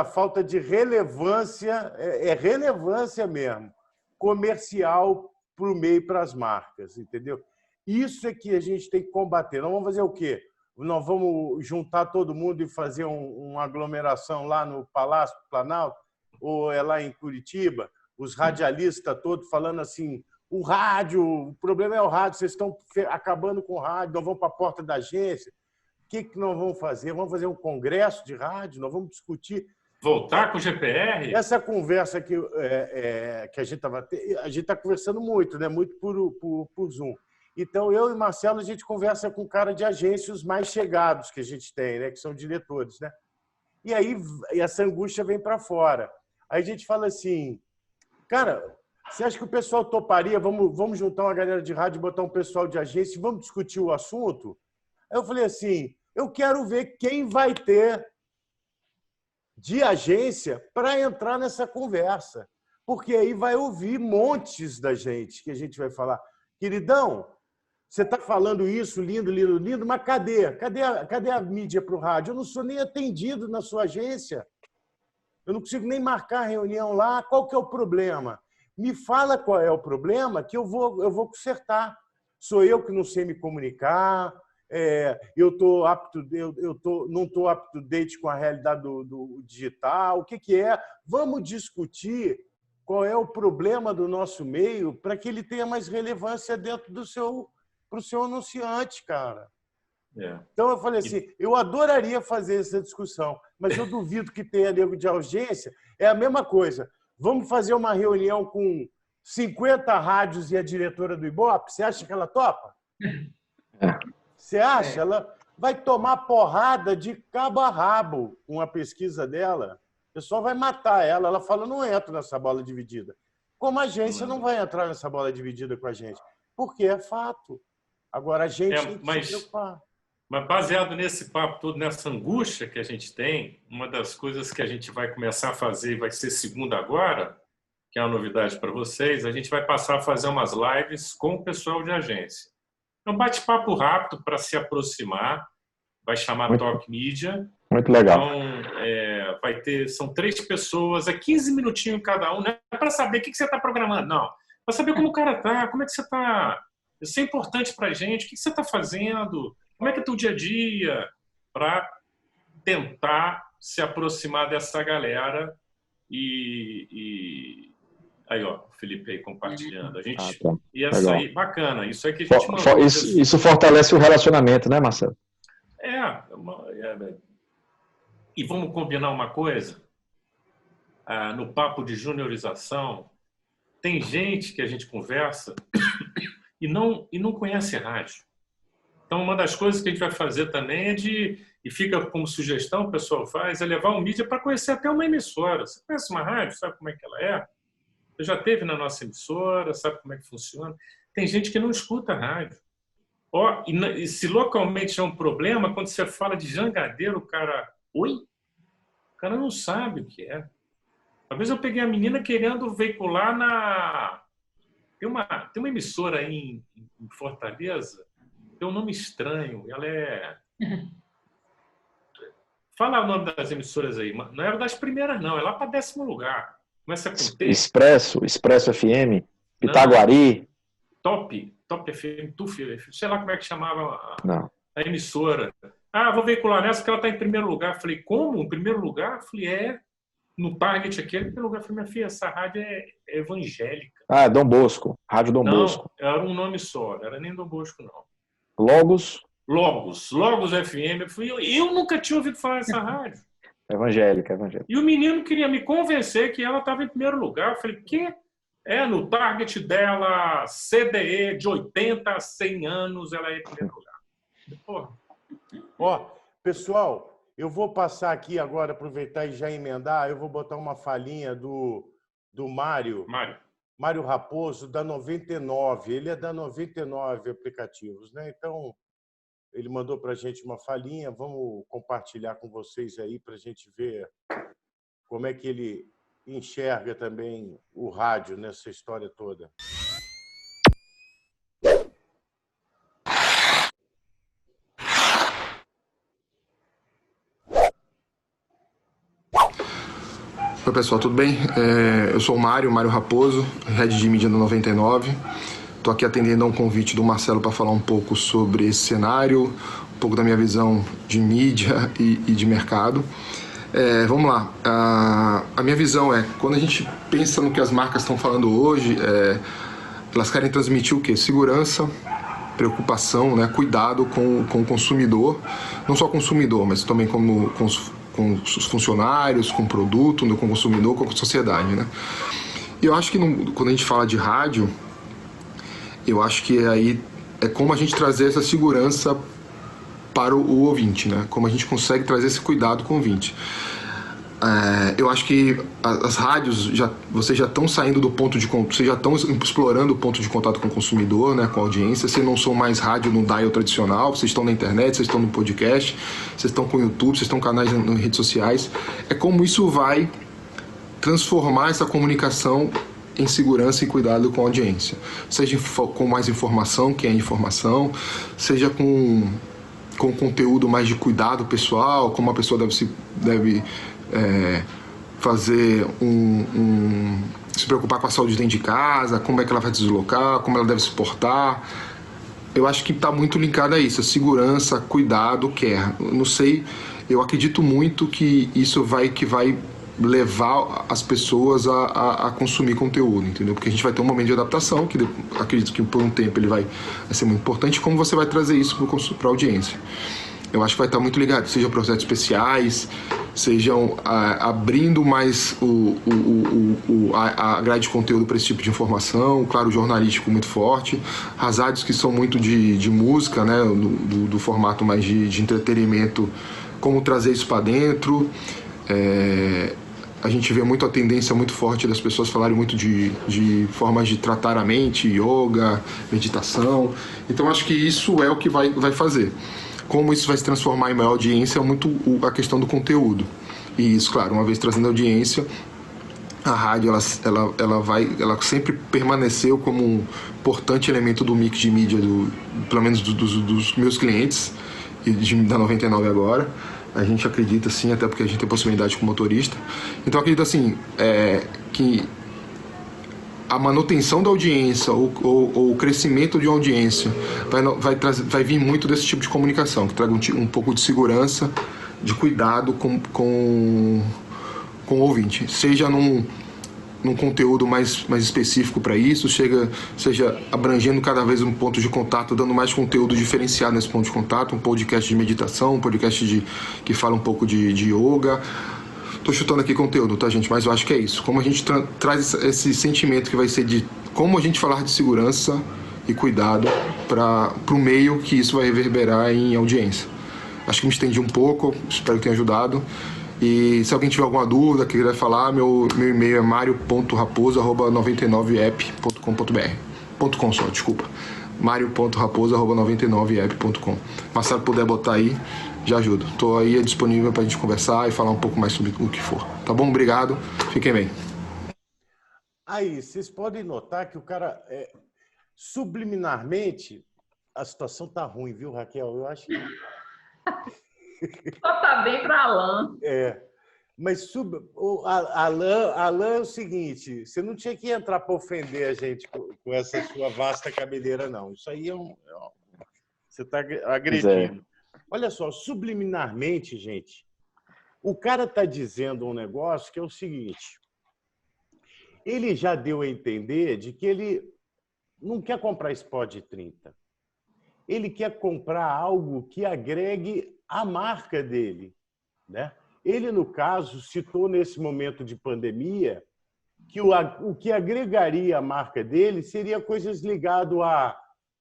falta de relevância, relevância mesmo, comercial para o meio e para as marcas, entendeu? Isso é que a gente tem que combater. Nós vamos fazer o quê? Nós vamos juntar todo mundo e fazer uma aglomeração lá no Palácio do Planalto, ou é lá em Curitiba? Os radialistas todos falando assim, o rádio, o problema é o rádio, vocês estão acabando com o rádio, nós vamos para a porta da agência. O que nós vamos fazer? Vamos fazer um congresso de rádio, nós vamos discutir.
Voltar com o GPR?
Essa conversa que a gente está conversando muito, né? Muito por Zoom. Então, eu e Marcelo, a gente conversa com cara de agência, os mais chegados que a gente tem, né? Que são diretores, né? E aí essa angústia vem para fora. Aí a gente fala assim, cara, você acha que o pessoal toparia? Vamos juntar uma galera de rádio, botar um pessoal de agência e vamos discutir o assunto? Aí eu falei assim, eu quero ver quem vai ter de agência para entrar nessa conversa. Porque aí vai ouvir montes da gente que a gente vai falar. Queridão, você está falando isso, lindo, lindo, lindo, mas cadê a mídia para o rádio? Eu não sou nem atendido na sua agência. Eu não consigo nem marcar reunião lá. Qual que é o problema? Me fala qual é o problema que eu vou consertar. Sou eu que não sei me comunicar, não estou up to date com a realidade do digital. O que é? Vamos discutir qual é o problema do nosso meio para que ele tenha mais relevância dentro para o seu anunciante, cara. Então eu falei assim, eu adoraria fazer essa discussão, mas eu duvido que tenha nego de audiência. É a mesma coisa. Vamos fazer uma reunião com 50 rádios e a diretora do Ibope? Você acha que ela topa? Você acha? Ela vai tomar porrada de cabo a rabo com a pesquisa dela. O pessoal vai matar ela. Ela fala, não entro nessa bola dividida. Como agência não vai entrar nessa bola dividida com a gente, porque é fato. Agora a gente tem que se preocupar.
Mas baseado nesse papo todo, nessa angústia que a gente tem, uma das coisas que a gente vai começar a fazer, e vai ser segunda agora, que é uma novidade para vocês, a gente vai passar a fazer umas lives com o pessoal de agência. É um bate-papo rápido para se aproximar, vai chamar Talk Media.
Muito legal.
Então, vai ter, são 3 pessoas, 15 minutinhos cada um, não é para saber o que você está programando, não. Para saber como o cara está, como é que você está. Isso é importante para a gente, o que você está fazendo, como é que é o teu dia a dia, para tentar se aproximar dessa galera Aí, ó, o Felipe aí compartilhando. A gente ia sair bacana. Isso é que a gente mandou.
Isso fortalece o relacionamento, né, Marcelo?
E vamos combinar uma coisa? No papo de juniorização, tem gente que a gente conversa e não conhece rádio. Então, uma das coisas que a gente vai fazer também e fica como sugestão, o pessoal faz, é levar o mídia para conhecer até uma emissora. Você conhece uma rádio? Sabe como é que ela é? Você já esteve na nossa emissora, sabe como é que funciona? Tem gente que não escuta rádio. E se localmente é um problema, quando você fala de Jangadeiro, o cara... Oi? O cara não sabe o que é. Uma vez eu peguei a menina querendo veicular na... Tem uma emissora aí em Fortaleza, tem um nome estranho. Ela é... Fala o nome das emissoras aí. Não era das primeiras, não. É lá para 10º lugar. Começa com T.
Expresso FM, Pitaguari.
Top FM, TUF, sei lá como é que chamava a emissora. Vou veicular nessa porque ela está em primeiro lugar. Falei, como? Em primeiro lugar? Falei, no Target aqui, em primeiro lugar. Falei, minha filha, essa rádio é evangélica.
Dom Bosco, Rádio Dom Bosco.
Não, era um nome só, não era nem Dom Bosco, não.
Logos
FM. Eu nunca tinha ouvido falar dessa rádio.
Evangélica.
E o menino queria me convencer que ela estava em primeiro lugar. Eu falei, quê? No target dela, CDE, de 80 a 100 anos, ela é em primeiro lugar.
Porra. Pessoal, eu vou passar aqui agora, aproveitar e já emendar, eu vou botar uma falinha do Mário Raposo, da 99. Ele é da 99 aplicativos, né? Então, ele mandou para a gente uma falinha. Vamos compartilhar com vocês aí para a gente ver como é que ele enxerga também o rádio nessa história toda.
Oi, pessoal, tudo bem? Eu sou o Mário Raposo, Head de Mídia da 99. Estou aqui atendendo a um convite do Marcelo para falar um pouco sobre esse cenário, um pouco da minha visão de mídia e de mercado. Vamos lá. A minha visão quando a gente pensa no que as marcas estão falando hoje, elas querem transmitir o quê? Segurança, preocupação, né? Cuidado com o consumidor. Não só o consumidor, mas também com os funcionários, com o produto, com o consumidor, com a sociedade, né? E eu acho que quando a gente fala de rádio, eu acho que aí é como a gente trazer essa segurança para o ouvinte, né? Como a gente consegue trazer esse cuidado com o ouvinte. Eu acho que as rádios, vocês já estão saindo do ponto de contato, vocês já estão explorando o ponto de contato com o consumidor, né, com a audiência. Vocês não são mais rádio no dial tradicional, vocês estão na internet, vocês estão no podcast, vocês estão com o YouTube, vocês estão com canais nas redes sociais. É como isso vai transformar essa comunicação em segurança e cuidado com a audiência. Seja com mais informação, que é informação, seja com conteúdo mais de cuidado pessoal, como a pessoa deve fazer se preocupar com a saúde dentro de casa, como é que ela vai deslocar, como ela deve se portar. Eu acho que está muito linkado a isso, a segurança, cuidado, care. Não sei, eu acredito muito que isso vai levar as pessoas a consumir conteúdo, entendeu? Porque a gente vai ter um momento de adaptação, que acredito que por um tempo ele vai ser muito importante, como você vai trazer isso para a audiência. Eu acho que vai estar muito ligado, seja projetos especiais, sejam abrindo mais a grade de conteúdo para esse tipo de informação, claro, jornalístico muito forte, as rádios que são muito de música, né, do formato mais de entretenimento, como trazer isso para dentro. A gente vê muito a tendência muito forte das pessoas falarem muito de formas de tratar a mente, yoga, meditação. Então acho que isso é o que vai fazer. Como isso vai se transformar em maior audiência é muito a questão do conteúdo. E isso, claro, uma vez trazendo audiência, a rádio ela sempre permaneceu como um importante elemento do mix de mídia, pelo menos dos meus clientes, e da 99 agora. A gente acredita sim, até porque a gente tem possibilidade com motorista. Então acredito assim, que a manutenção da audiência ou o crescimento de uma audiência vai vir muito desse tipo de comunicação, que traga um pouco de segurança, de cuidado com o ouvinte, seja num conteúdo mais específico para isso, seja abrangendo cada vez um ponto de contato, dando mais conteúdo diferenciado nesse ponto de contato, um podcast de meditação, um podcast que fala um pouco de yoga. Tô chutando aqui conteúdo, tá, gente? Mas eu acho que é isso. Como a gente traz esse sentimento que vai ser de como a gente falar de segurança e cuidado para o meio que isso vai reverberar em audiência. Acho que me estendi um pouco, espero que tenha ajudado. E se alguém tiver alguma dúvida, que quiser falar, meu e-mail é mario.raposo@99app.com.br. .com só, desculpa. mario.raposo@99app.com. Mas se puder botar aí, já ajuda. Estou aí disponível para a gente conversar e falar um pouco mais sobre o que for. Tá bom? Obrigado. Fiquem bem.
Aí, vocês podem notar que o cara, subliminarmente, a situação tá ruim, viu, Raquel? Eu acho que...
Só tá bem para Alan.
Mas Alan é o seguinte, você não tinha que entrar para ofender a gente com essa sua vasta cabeleira, não. Isso aí você está agredindo. Olha só, subliminarmente, gente, o cara está dizendo um negócio que é o seguinte, ele já deu a entender de que ele não quer comprar spot de 30. Ele quer comprar algo que agregue a marca dele, né? Ele, no caso, citou nesse momento de pandemia que o que agregaria a marca dele seria coisas ligadas à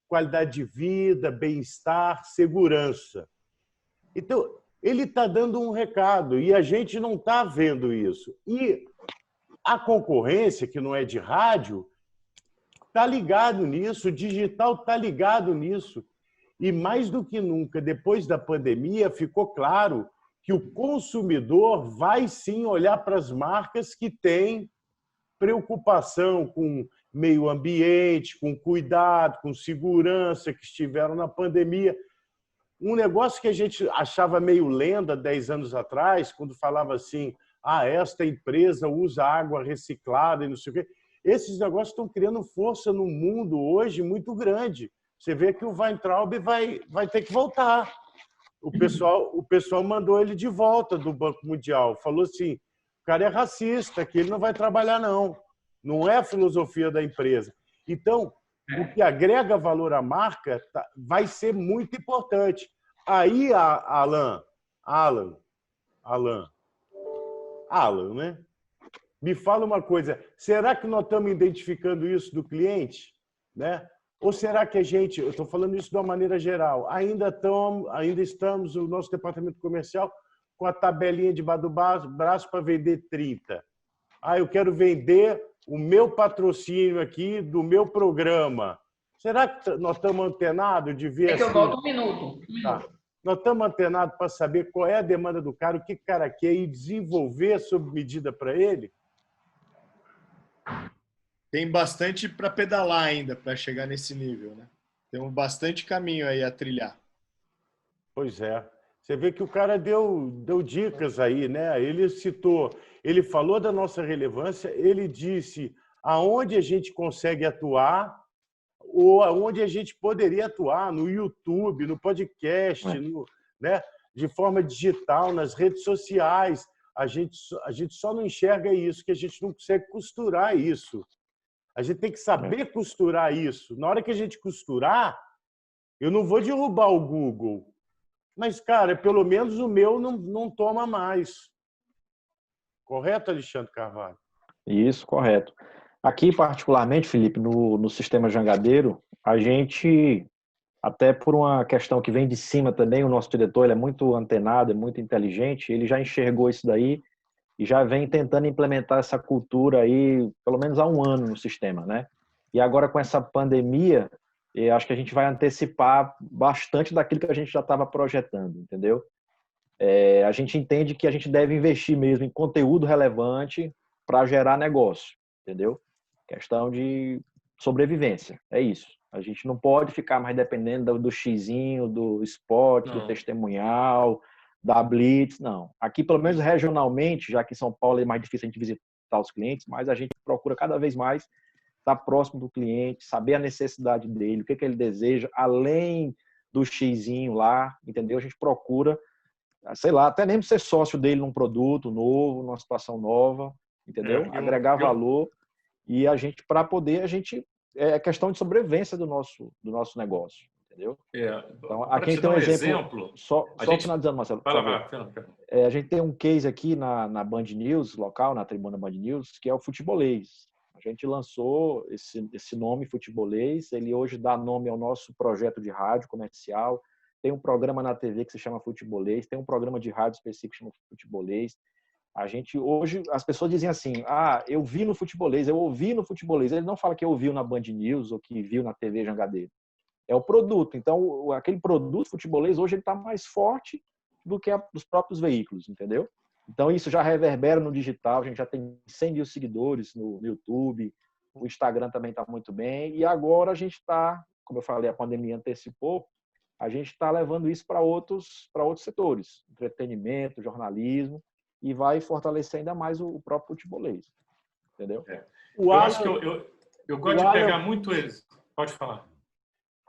qualidade de vida, bem-estar, segurança. Então, ele está dando um recado e a gente não está vendo isso. E a concorrência, que não é de rádio, está ligado nisso, o digital está ligado nisso. E mais do que nunca, depois da pandemia, ficou claro que o consumidor vai sim olhar para as marcas que têm preocupação com meio ambiente, com cuidado, com segurança, que estiveram na pandemia. Um negócio que a gente achava meio lenda 10 anos atrás, quando falava assim, esta empresa usa água reciclada e não sei o quê. Esses negócios estão criando força no mundo hoje muito grande. Você vê que o Weintraub vai ter que voltar. O pessoal mandou ele de volta do Banco Mundial. Falou assim, o cara é racista, que ele não vai trabalhar, não. Não é a filosofia da empresa. Então, o que agrega valor à marca vai ser muito importante. Aí, Alan, né? Me fala uma coisa, será que nós estamos identificando isso do cliente? Né? Ou será que a gente, eu estou falando isso de uma maneira geral, ainda estamos, o nosso departamento comercial, com a tabelinha debaixo do braço para vender 30. Eu quero vender o meu patrocínio aqui do meu programa. Será que nós estamos antenados de ver...
É que eu volto um minuto.
Tá. Nós estamos antenados para saber qual é a demanda do cara, o que o cara quer e desenvolver sob medida para ele?
Tem bastante para pedalar ainda para chegar nesse nível, né? Temos bastante caminho aí a trilhar.
Pois é. Você vê que o cara deu dicas aí, né? Ele falou da nossa relevância, ele disse aonde a gente consegue atuar ou aonde a gente poderia atuar, no YouTube, no podcast, né? De forma digital, nas redes sociais. a gente só não enxerga isso, que a gente não consegue costurar isso. A gente tem que saber costurar isso. Na hora que a gente costurar, eu não vou derrubar o Google. Mas, cara, pelo menos o meu não toma mais. Correto, Alexandre Carvalho?
Isso, correto. Aqui, particularmente, Felipe, no sistema Jangadeiro, a gente, até por uma questão que vem de cima também, o nosso diretor ele é muito antenado, é muito inteligente, ele já enxergou isso daí e já vem tentando implementar essa cultura aí, pelo menos há um ano no sistema, né? E agora com essa pandemia, eu acho que a gente vai antecipar bastante daquilo que a gente já estava projetando, entendeu? A gente entende que a gente deve investir mesmo em conteúdo relevante para gerar negócio, entendeu? Questão de sobrevivência, é isso. A gente não pode ficar mais dependendo do xizinho, do spot, do testemunhal, da blitz, não. Aqui, pelo menos regionalmente, já que em São Paulo é mais difícil a gente visitar os clientes, mas a gente procura cada vez mais estar próximo do cliente, saber a necessidade dele, o que ele deseja, além do xizinho lá, entendeu? A gente procura, sei lá, até mesmo ser sócio dele num produto novo, numa situação nova, entendeu? Agregar valor e a gente, para poder, é questão de sobrevivência do nosso negócio, entendeu? Então, aqui tem um exemplo só finalizando, Marcelo. A gente tem um case aqui na Band News, local, na tribuna Band News, que é o Futebolês. A gente lançou esse nome, Futebolês, ele hoje dá nome ao nosso projeto de rádio comercial, tem um programa na TV que se chama Futebolês, tem um programa de rádio específico que chama Futebolês. A gente, hoje, as pessoas dizem assim, eu vi no Futebolês, eu ouvi no Futebolês. Ele não fala que ouviu na Band News ou que viu na TV Jangadeiro. É o produto. Então, aquele produto Futebolês, hoje, ele está mais forte do que os próprios veículos, entendeu? Então, isso já reverbera no digital. A gente já tem 100 mil seguidores no YouTube. O Instagram também está muito bem. E agora a gente está, como eu falei, a pandemia antecipou, a gente está levando isso para outros setores. Entretenimento, jornalismo. E vai fortalecer ainda mais o próprio futebolês. Entendeu?
Acho que eu gosto de pegar muito eles. Pode falar.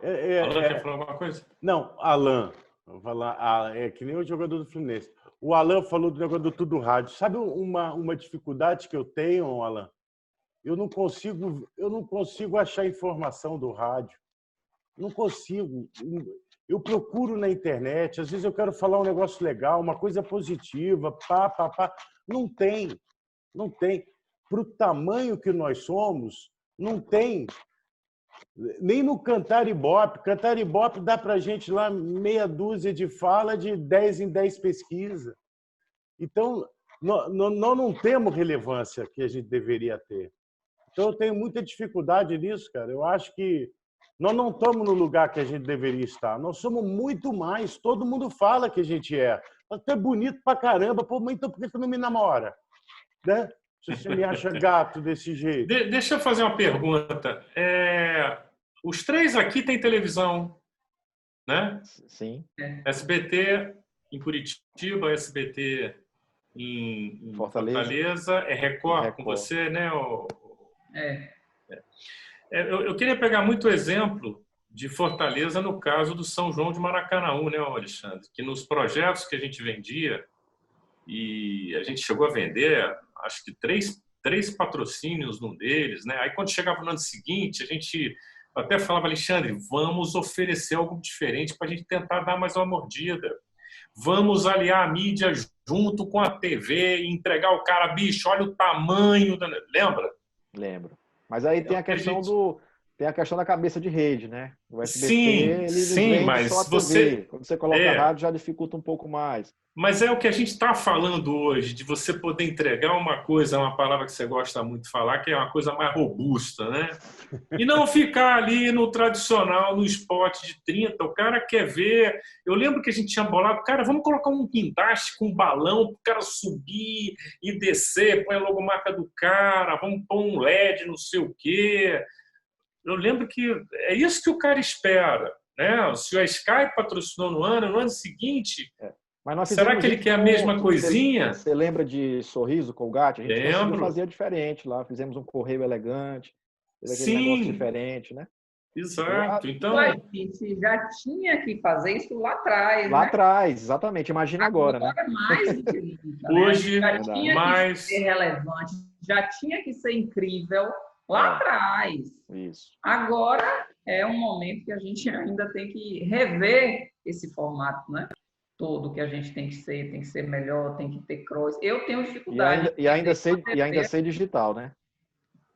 Alan, quer falar alguma coisa?
Não, Alan. Vou falar, é que nem o jogador do Fluminense. O Alan falou do negócio do Tudo Rádio. Sabe uma dificuldade que eu tenho, Alan? Eu não consigo achar informação do rádio. Não consigo. Eu procuro na internet, às vezes eu quero falar um negócio legal, uma coisa positiva, Não tem. Para o tamanho que nós somos, não tem. Nem no Cantar Ibope. Cantar Ibope dá para a gente lá meia dúzia de fala de 10 em 10 pesquisa. Então, nós não temos relevância que a gente deveria ter. Então, eu tenho muita dificuldade nisso, cara. Eu acho que nós não estamos no lugar que a gente deveria estar. Nós somos muito mais. Todo mundo fala que a gente é. Você é bonito pra caramba. Pô, mas então por que você não me namora? Né? Se você me acha gato desse jeito.
Deixa eu fazer uma pergunta. Os três aqui têm televisão, né?
Sim.
SBT em Curitiba, SBT em Fortaleza. É Record com você, né? Eu queria pegar muito exemplo de Fortaleza no caso do São João de Maracanaú, né, Alexandre? Que nos projetos que a gente vendia, e a gente chegou a vender, acho que três patrocínios num deles, né? Aí quando chegava no ano seguinte, a gente até falava, Alexandre, vamos oferecer algo diferente para a gente tentar dar mais uma mordida. Vamos aliar a mídia junto com a TV e entregar o cara, bicho, olha o tamanho da... Lembra?
Lembro. Mas aí tem a questão tem a questão da cabeça de rede, né? O
SBT, sim, mas
só a TV. Quando você coloca a rádio, já dificulta um pouco mais.
Mas é o que a gente está falando hoje, de você poder entregar uma coisa, uma palavra que você gosta muito de falar, que é uma coisa mais robusta, né? E não ficar ali no tradicional, no spot de 30. O cara quer ver... Eu lembro que a gente tinha bolado, cara, vamos colocar um guindaste com um balão para o cara subir e descer, põe a logomarca do cara, vamos pôr um LED, não sei o quê. Eu lembro que é isso que o cara espera, né? Se a Sky patrocinou no ano seguinte...
Mas
será que ele quer a mesma coisinha?
Você lembra de Sorriso, Colgate? A gente
Lembro.
fazia diferente lá. Fizemos um correio elegante. Fez aquele negócio diferente, né?
Exato. Então,
A gente já tinha que fazer isso lá atrás,
Lá
né?
atrás, exatamente. Imagina agora, né?
Mais do que nunca, né?
hoje,
Já tinha
mais...
que ser relevante, já tinha que ser incrível lá atrás.
Isso.
Agora é um momento que a gente ainda tem que rever esse formato, né? Todo que a gente tem que ser melhor, tem que ter cross. Eu tenho dificuldade
E ainda
de
ser digital, né?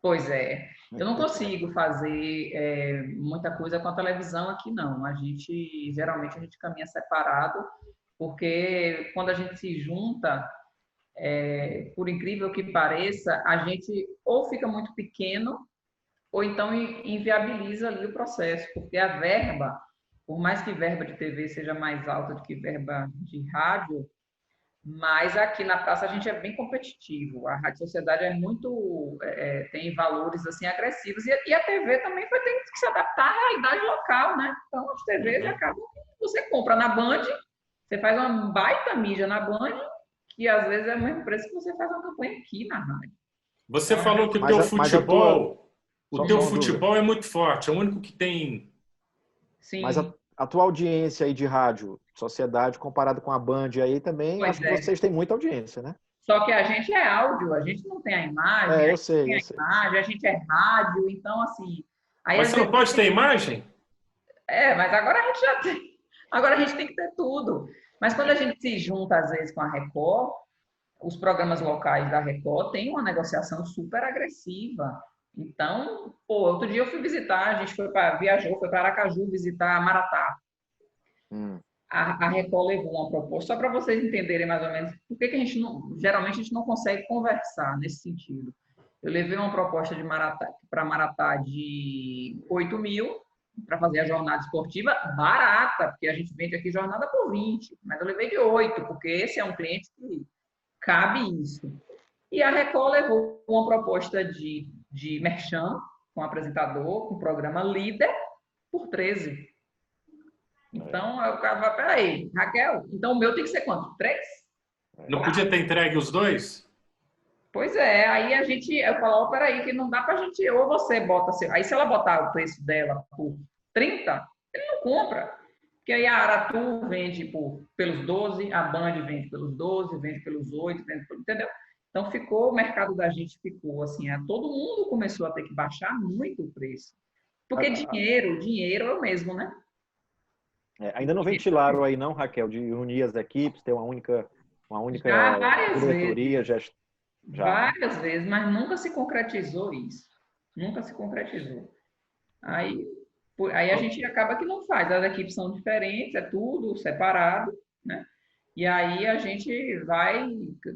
Pois é, eu não consigo fazer muita coisa com a televisão aqui, não. Geralmente a gente caminha separado, porque quando a gente se junta, por incrível que pareça, a gente ou fica muito pequeno, ou então inviabiliza ali o processo, porque a verba, por mais que verba de TV seja mais alta do que verba de rádio, mas aqui na praça a gente é bem competitivo. A Rádio Sociedade é muito, tem valores assim agressivos e a TV também foi ter que se adaptar à realidade local, né? Então as TVs acabam, você compra na Band, você faz uma baita mídia na Band, que às vezes é o mesmo preço que você faz uma campanha aqui na rádio.
Você falou que o
Mas
teu
a- mas a
futebol,
Só-
o teu
só uma dúvida.
futebol é muito forte, é o único que tem.
Sim,
Mas a tua audiência aí de rádio, Sociedade, comparado com a Band aí também,
pois
acho que
é.
vocês têm muita audiência, né?
Só que a gente é áudio, a gente não tem a imagem,
Eu
a gente
sei,
tem
eu
a
sei.
imagem, a gente é rádio, então assim. Aí,
Mas
às
você não
vezes,
pode ter imagem?
mas agora a gente já tem. Agora a gente tem que ter tudo. Mas quando a gente se junta, às vezes, com a Record, os programas locais da Record têm uma negociação super agressiva. Então, outro dia eu fui visitar, a gente viajou, foi para Aracaju visitar Maratá.
Hum.
A Record levou uma proposta, só para vocês entenderem mais ou menos por que a gente geralmente a gente não consegue conversar nesse sentido. Eu levei uma proposta para Maratá de 8 mil para fazer a jornada esportiva barata, porque a gente vende aqui jornada por 20, mas eu levei de 8, porque esse é um cliente que cabe isso. E a Record levou uma proposta de merchan, com apresentador, com programa líder, por 13. Então, eu ficava, peraí, Raquel, então o meu tem que ser quanto? 3?
Não podia ter entregue os dois?
Pois é, aí eu falo, peraí, que não dá pra gente, ou você bota, aí se ela botar o preço dela por 30, ele não compra. Porque aí a Aratu vende pelos 12, a Band vende pelos 12, vende pelos 8, entendeu? Então o mercado da gente ficou assim, todo mundo começou a ter que baixar muito o preço. Porque dinheiro é o mesmo, né?
Ainda não ventilaram aí não, Raquel, de unir as equipes, ter uma única
Já várias
diretoria,
vezes.
já.
Várias vezes, mas nunca se concretizou isso. Nunca se concretizou. Aí a gente acaba que não faz. As equipes são diferentes, é tudo separado, né? E aí a gente vai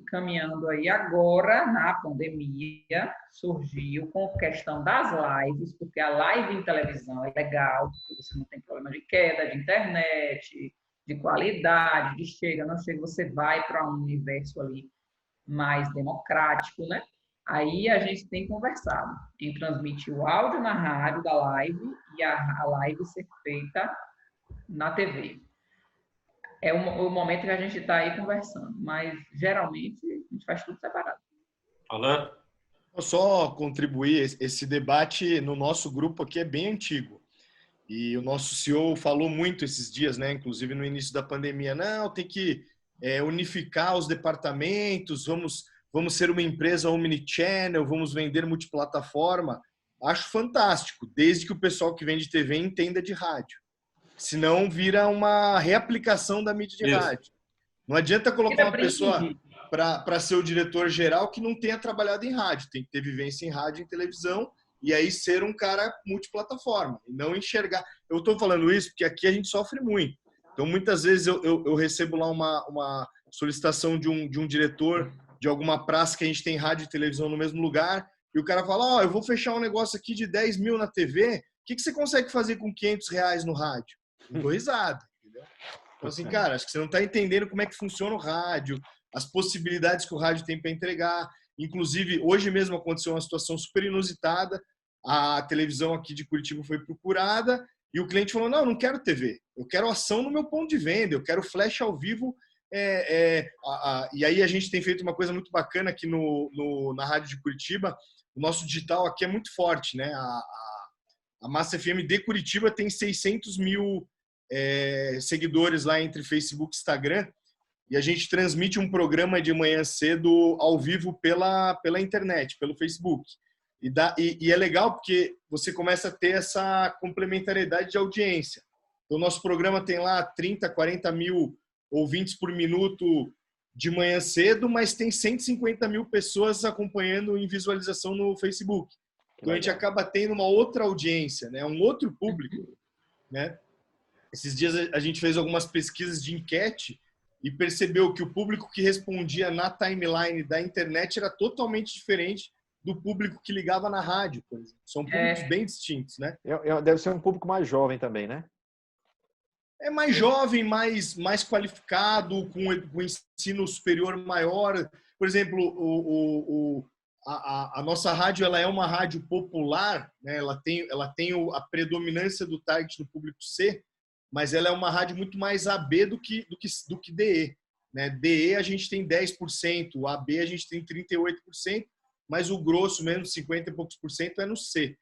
caminhando aí. Agora, na pandemia, surgiu com a questão das lives, porque a live em televisão é legal, porque você não tem problema de queda de internet, de qualidade, de chega, não chega, você vai para um universo ali mais democrático, né? Aí a gente tem conversado em transmitir o áudio na rádio da live e a live ser feita na TV. É o momento que a gente está aí conversando, mas geralmente a gente faz tudo separado.
Alan?
Vou só contribuir, esse debate no nosso grupo aqui é bem antigo. E o nosso CEO falou muito esses dias, né? Inclusive no início da pandemia, não, tem que unificar os departamentos, vamos ser uma empresa omnichannel, vamos vender multiplataforma. Acho fantástico, desde que o pessoal que vende TV entenda de rádio. Senão vira uma reaplicação da mídia de rádio. Não adianta colocar uma pessoa para ser o diretor geral que não tenha trabalhado em rádio, tem que ter vivência em rádio e em televisão, e aí ser um cara multiplataforma, e não enxergar. Eu estou falando isso porque aqui a gente sofre muito. Então, muitas vezes eu recebo lá uma solicitação de um diretor de alguma praça que a gente tem rádio e televisão no mesmo lugar, e o cara fala, eu vou fechar um negócio aqui de 10 mil na TV, o que você consegue fazer com R$500 no rádio? Eu dou risada, entendeu? Então, assim, cara, acho que você não está entendendo como é que funciona o rádio, as possibilidades que o rádio tem para entregar. Inclusive, hoje mesmo aconteceu uma situação super inusitada, a televisão aqui de Curitiba foi procurada e o cliente falou, não quero TV, eu quero ação no meu ponto de venda, eu quero flash ao vivo. E aí a gente tem feito uma coisa muito bacana aqui na rádio de Curitiba, o nosso digital aqui é muito forte, né? A Massa FM de Curitiba tem 600 mil seguidores lá entre Facebook e Instagram. E a gente transmite um programa de manhã cedo ao vivo pela internet, pelo Facebook. E é legal porque você começa a ter essa complementariedade de audiência. Então, nosso programa tem lá 30, 40 mil ouvintes por minuto de manhã cedo, mas tem 150 mil pessoas acompanhando em visualização no Facebook. Então, a gente acaba tendo uma outra audiência, né? Um outro público, né? Esses dias a gente fez algumas pesquisas de enquete e percebeu que o público que respondia na timeline da internet era totalmente diferente do público que ligava na rádio, por exemplo. São públicos bem distintos, né?
Deve ser um público mais jovem também, né?
É mais jovem, mais qualificado, com ensino superior maior. Por exemplo, a nossa rádio ela é uma rádio popular, né? Ela tem a predominância do target no público C, mas ela é uma rádio muito mais AB do que DE. Né? DE a gente tem 10%, AB a gente tem 38%, mas o grosso, menos 50 e poucos % é no C.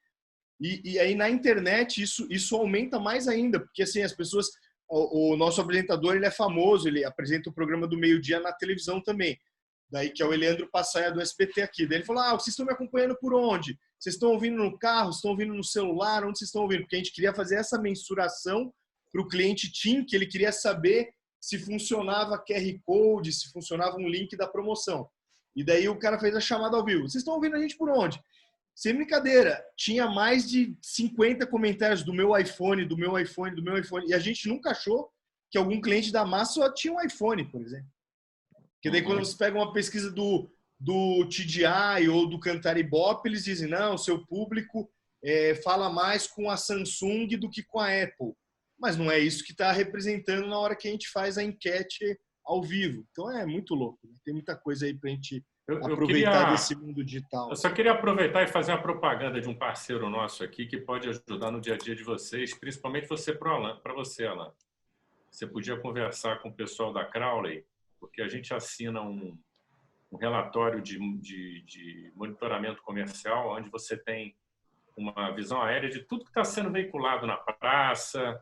E aí na internet isso aumenta mais ainda, porque assim as pessoas, o nosso apresentador ele é famoso, ele apresenta o programa do meio-dia na televisão também, daí que é o Eleandro Passaia do SBT aqui. Daí ele falou: vocês estão me acompanhando por onde? Vocês estão ouvindo no carro? Estão ouvindo no celular? Onde vocês estão ouvindo? Porque a gente queria fazer essa mensuração para o cliente TIM, que ele queria saber se funcionava QR Code, se funcionava um link da promoção. E daí o cara fez a chamada ao vivo. Vocês estão ouvindo a gente por onde? Sem brincadeira, tinha mais de 50 comentários do meu iPhone, do meu iPhone, do meu iPhone. E a gente nunca achou que algum cliente da Massa só tinha um iPhone, por exemplo. Porque daí quando você pega uma pesquisa do TDI ou do Cantar Ibope, eles dizem: não, seu público fala mais com a Samsung do que com a Apple. Mas não é isso que está representando na hora que a gente faz a enquete ao vivo. Então é muito louco. Né? Tem muita coisa aí para a gente aproveitar desse mundo digital.
Eu só queria aproveitar e fazer uma propaganda de um parceiro nosso aqui que pode ajudar no dia a dia de vocês, principalmente para você, Alan. Você podia conversar com o pessoal da Crowley, porque a gente assina um relatório de monitoramento comercial, onde você tem uma visão aérea de tudo que está sendo veiculado na praça.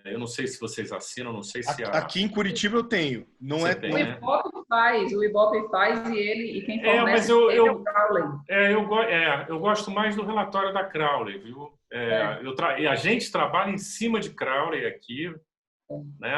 Eu não sei se vocês assinam, não sei se...
Aqui em Curitiba eu tenho. Não
você
é
tem,
o
né?
Ibope faz e quem fornece é o Crowley.
Eu gosto mais do relatório da Crowley, viu? E a gente trabalha em cima de Crowley aqui. Né?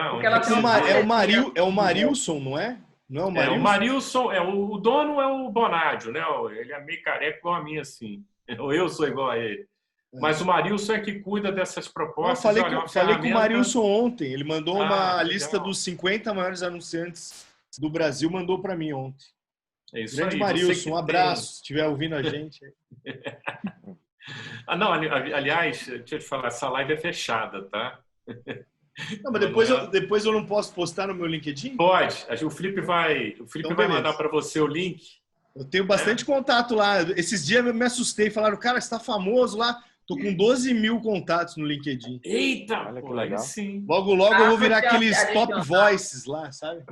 É o Marilson, não é? Não é o Marilson?
O Marilson, o dono é o Bonádio, né? Ele é meio careca igual a mim, assim. Eu sou igual a ele. Mas o Marilson é que cuida dessas propostas.
Eu falei com o Marilson ontem. Ele mandou uma lista dos 50 maiores anunciantes do Brasil, mandou para mim ontem.
É isso
Grande
aí.
Marilson, um abraço, se estiver ouvindo a gente.
Não, aliás, deixa eu te falar, essa live é fechada, tá?
Não, mas depois eu não posso postar no meu LinkedIn?
Pode. O Felipe vai mandar para você o link.
Eu tenho bastante contato lá. Esses dias eu me assustei. Falaram: cara, você está famoso lá. Tô com 12 mil contatos no LinkedIn.
Eita!
Olha que
pô,
legal.
aí sim.
Logo eu vou virar aqueles top voices lá, sabe?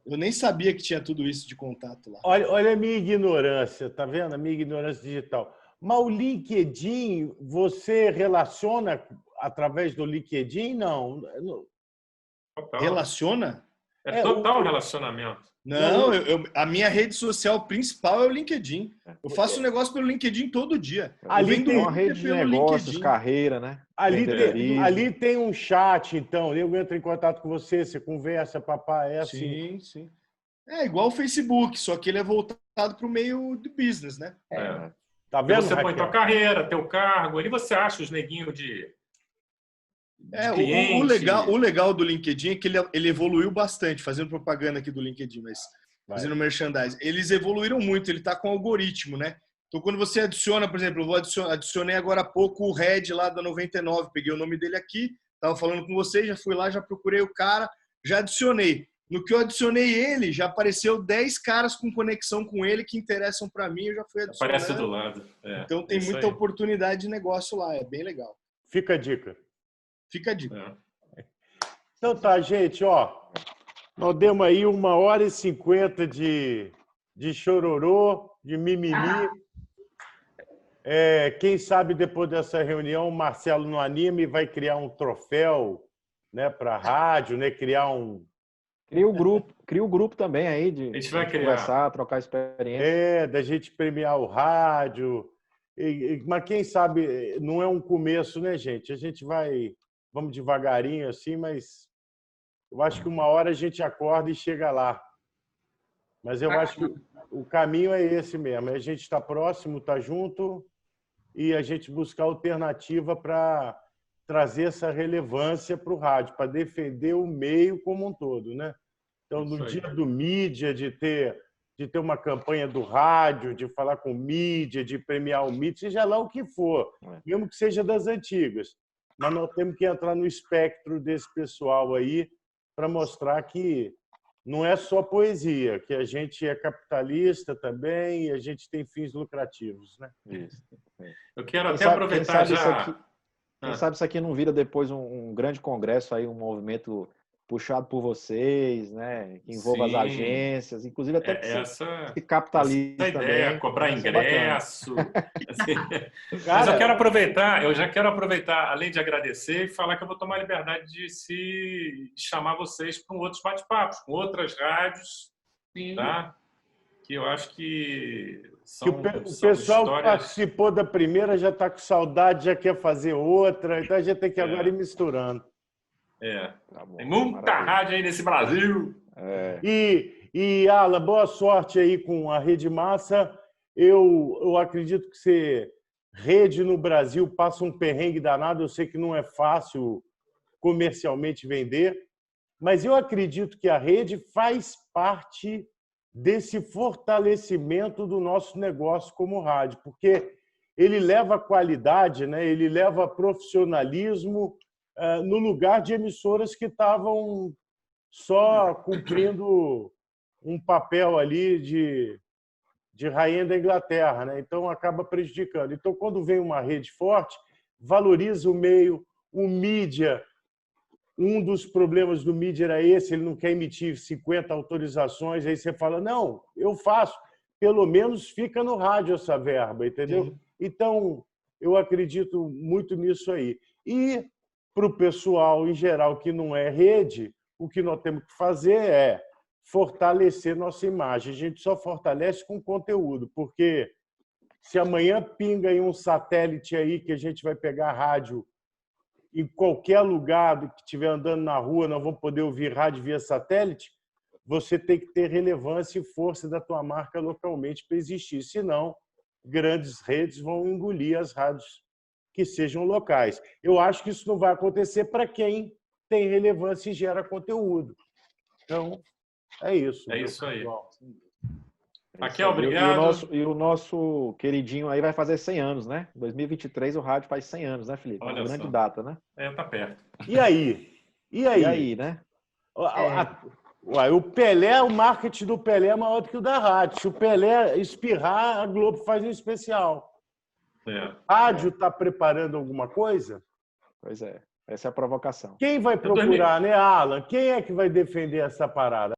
Eu nem sabia que tinha tudo isso de contato lá.
Olha a minha ignorância, tá vendo? A minha ignorância digital. Mas o LinkedIn, você relaciona através do LinkedIn? Não.
Total.
Relaciona?
É total relacionamento.
Não, a minha rede social principal é o LinkedIn. Eu faço um negócio pelo LinkedIn todo dia.
Ali tem
uma rede de negócios, carreira, né?
Ali tem um chat, então. Eu entro em contato com você, você conversa, papai, é assim.
Sim. É igual o Facebook, só que ele é voltado para o meio do business, né?
Tá vendo,
você
Raquel?
põe tua carreira, teu cargo, ali você acha os neguinhos de
o legal do LinkedIn é que ele evoluiu bastante, fazendo propaganda aqui do LinkedIn, mas fazendo merchandising. Eles evoluíram muito, ele está com algoritmo, né? Então, quando você adiciona, por exemplo, adicionei agora há pouco o Red lá da 99, peguei o nome dele aqui, estava falando com você, já fui lá, já procurei o cara, já adicionei. No que eu adicionei ele, já apareceu 10 caras com conexão com ele que interessam para mim, eu já fui adicionando.
Aparece do lado.
Então, tem muita oportunidade de negócio lá, é bem legal.
Fica a dica.
Fica a dica.
Então tá, gente, nós demos aí 1h50 de chororô, de mimimi. Quem sabe depois dessa reunião o Marcelo não anima e vai criar um troféu, né, para a rádio, né, criar um...
Cria o grupo também aí
A gente vai criar.
conversar, trocar experiência.
Da gente premiar o rádio. Mas quem sabe não é um começo, né, gente? A gente vamos devagarinho assim, mas eu acho que uma hora a gente acorda e chega lá. Mas eu acho que o caminho é esse mesmo, é a gente estar próximo, estar junto e a gente buscar alternativa para trazer essa relevância para o rádio, para defender o meio como um todo, né? Então, no dia do mídia, de ter uma campanha do rádio, de falar com mídia, de premiar o mídia, seja lá o que for, mesmo que seja das antigas. Mas nós temos que entrar no espectro desse pessoal aí para mostrar que não é só poesia, que a gente é capitalista também e a gente tem fins lucrativos, né?
Isso.
Eu quero até aproveitar já...
Quem sabe isso aqui não vira depois um grande congresso, aí, um movimento puxado por vocês, né? Que envolva as agências, inclusive até
essa
capitalista
ideia,
também.
cobrar ingresso. Assim. Mas eu já quero aproveitar, além de agradecer, e falar que eu vou tomar a liberdade de chamar vocês para outros bate-papos, com outras rádios, tá? Que eu acho que são,
o pessoal
histórias...
que participou da primeira já está com saudade, já quer fazer outra, então a gente tem que agora ir misturando.
Tá bom, tem muita rádio aí nesse Brasil.
E Alan, boa sorte aí com a Rede Massa. Eu acredito que rede no Brasil passa um perrengue danado. Eu sei que não é fácil comercialmente vender, mas eu acredito que a rede faz parte desse fortalecimento do nosso negócio como rádio, porque ele leva qualidade, né? Ele leva profissionalismo no lugar de emissoras que estavam só cumprindo um papel ali de rainha da Inglaterra, né? Então acaba prejudicando. Então, quando vem uma rede forte, valoriza o meio, o mídia. Um dos problemas do mídia era esse, ele não quer emitir 50 autorizações, aí você fala, não, eu faço, pelo menos fica no rádio essa verba, entendeu? Sim. Então, eu acredito muito nisso aí. E para o pessoal, em geral, que não é rede, o que nós temos que fazer é fortalecer nossa imagem. A gente só fortalece com conteúdo, porque se amanhã pinga em um satélite aí que a gente vai pegar rádio em qualquer lugar que estiver andando na rua, nós vamos poder ouvir rádio via satélite, você tem que ter relevância e força da tua marca localmente para existir. Senão, grandes redes vão engolir as rádios que sejam locais. Eu acho que isso não vai acontecer para quem tem relevância e gera conteúdo. Então, é isso.
É isso aí. Raquel, obrigado.
E o nosso queridinho aí vai fazer 100 anos, né? 2023 o rádio faz 100 anos, né, Felipe?
Olha,
uma grande data, né?
Tá perto.
E aí?
E aí, né?
O Pelé, o marketing do Pelé é maior do que o da rádio. Se o Pelé espirrar, a Globo faz um especial. Rádio está preparando alguma coisa?
Pois é. Essa é a provocação.
Quem vai procurar, né, Alan? Quem é que vai defender essa parada?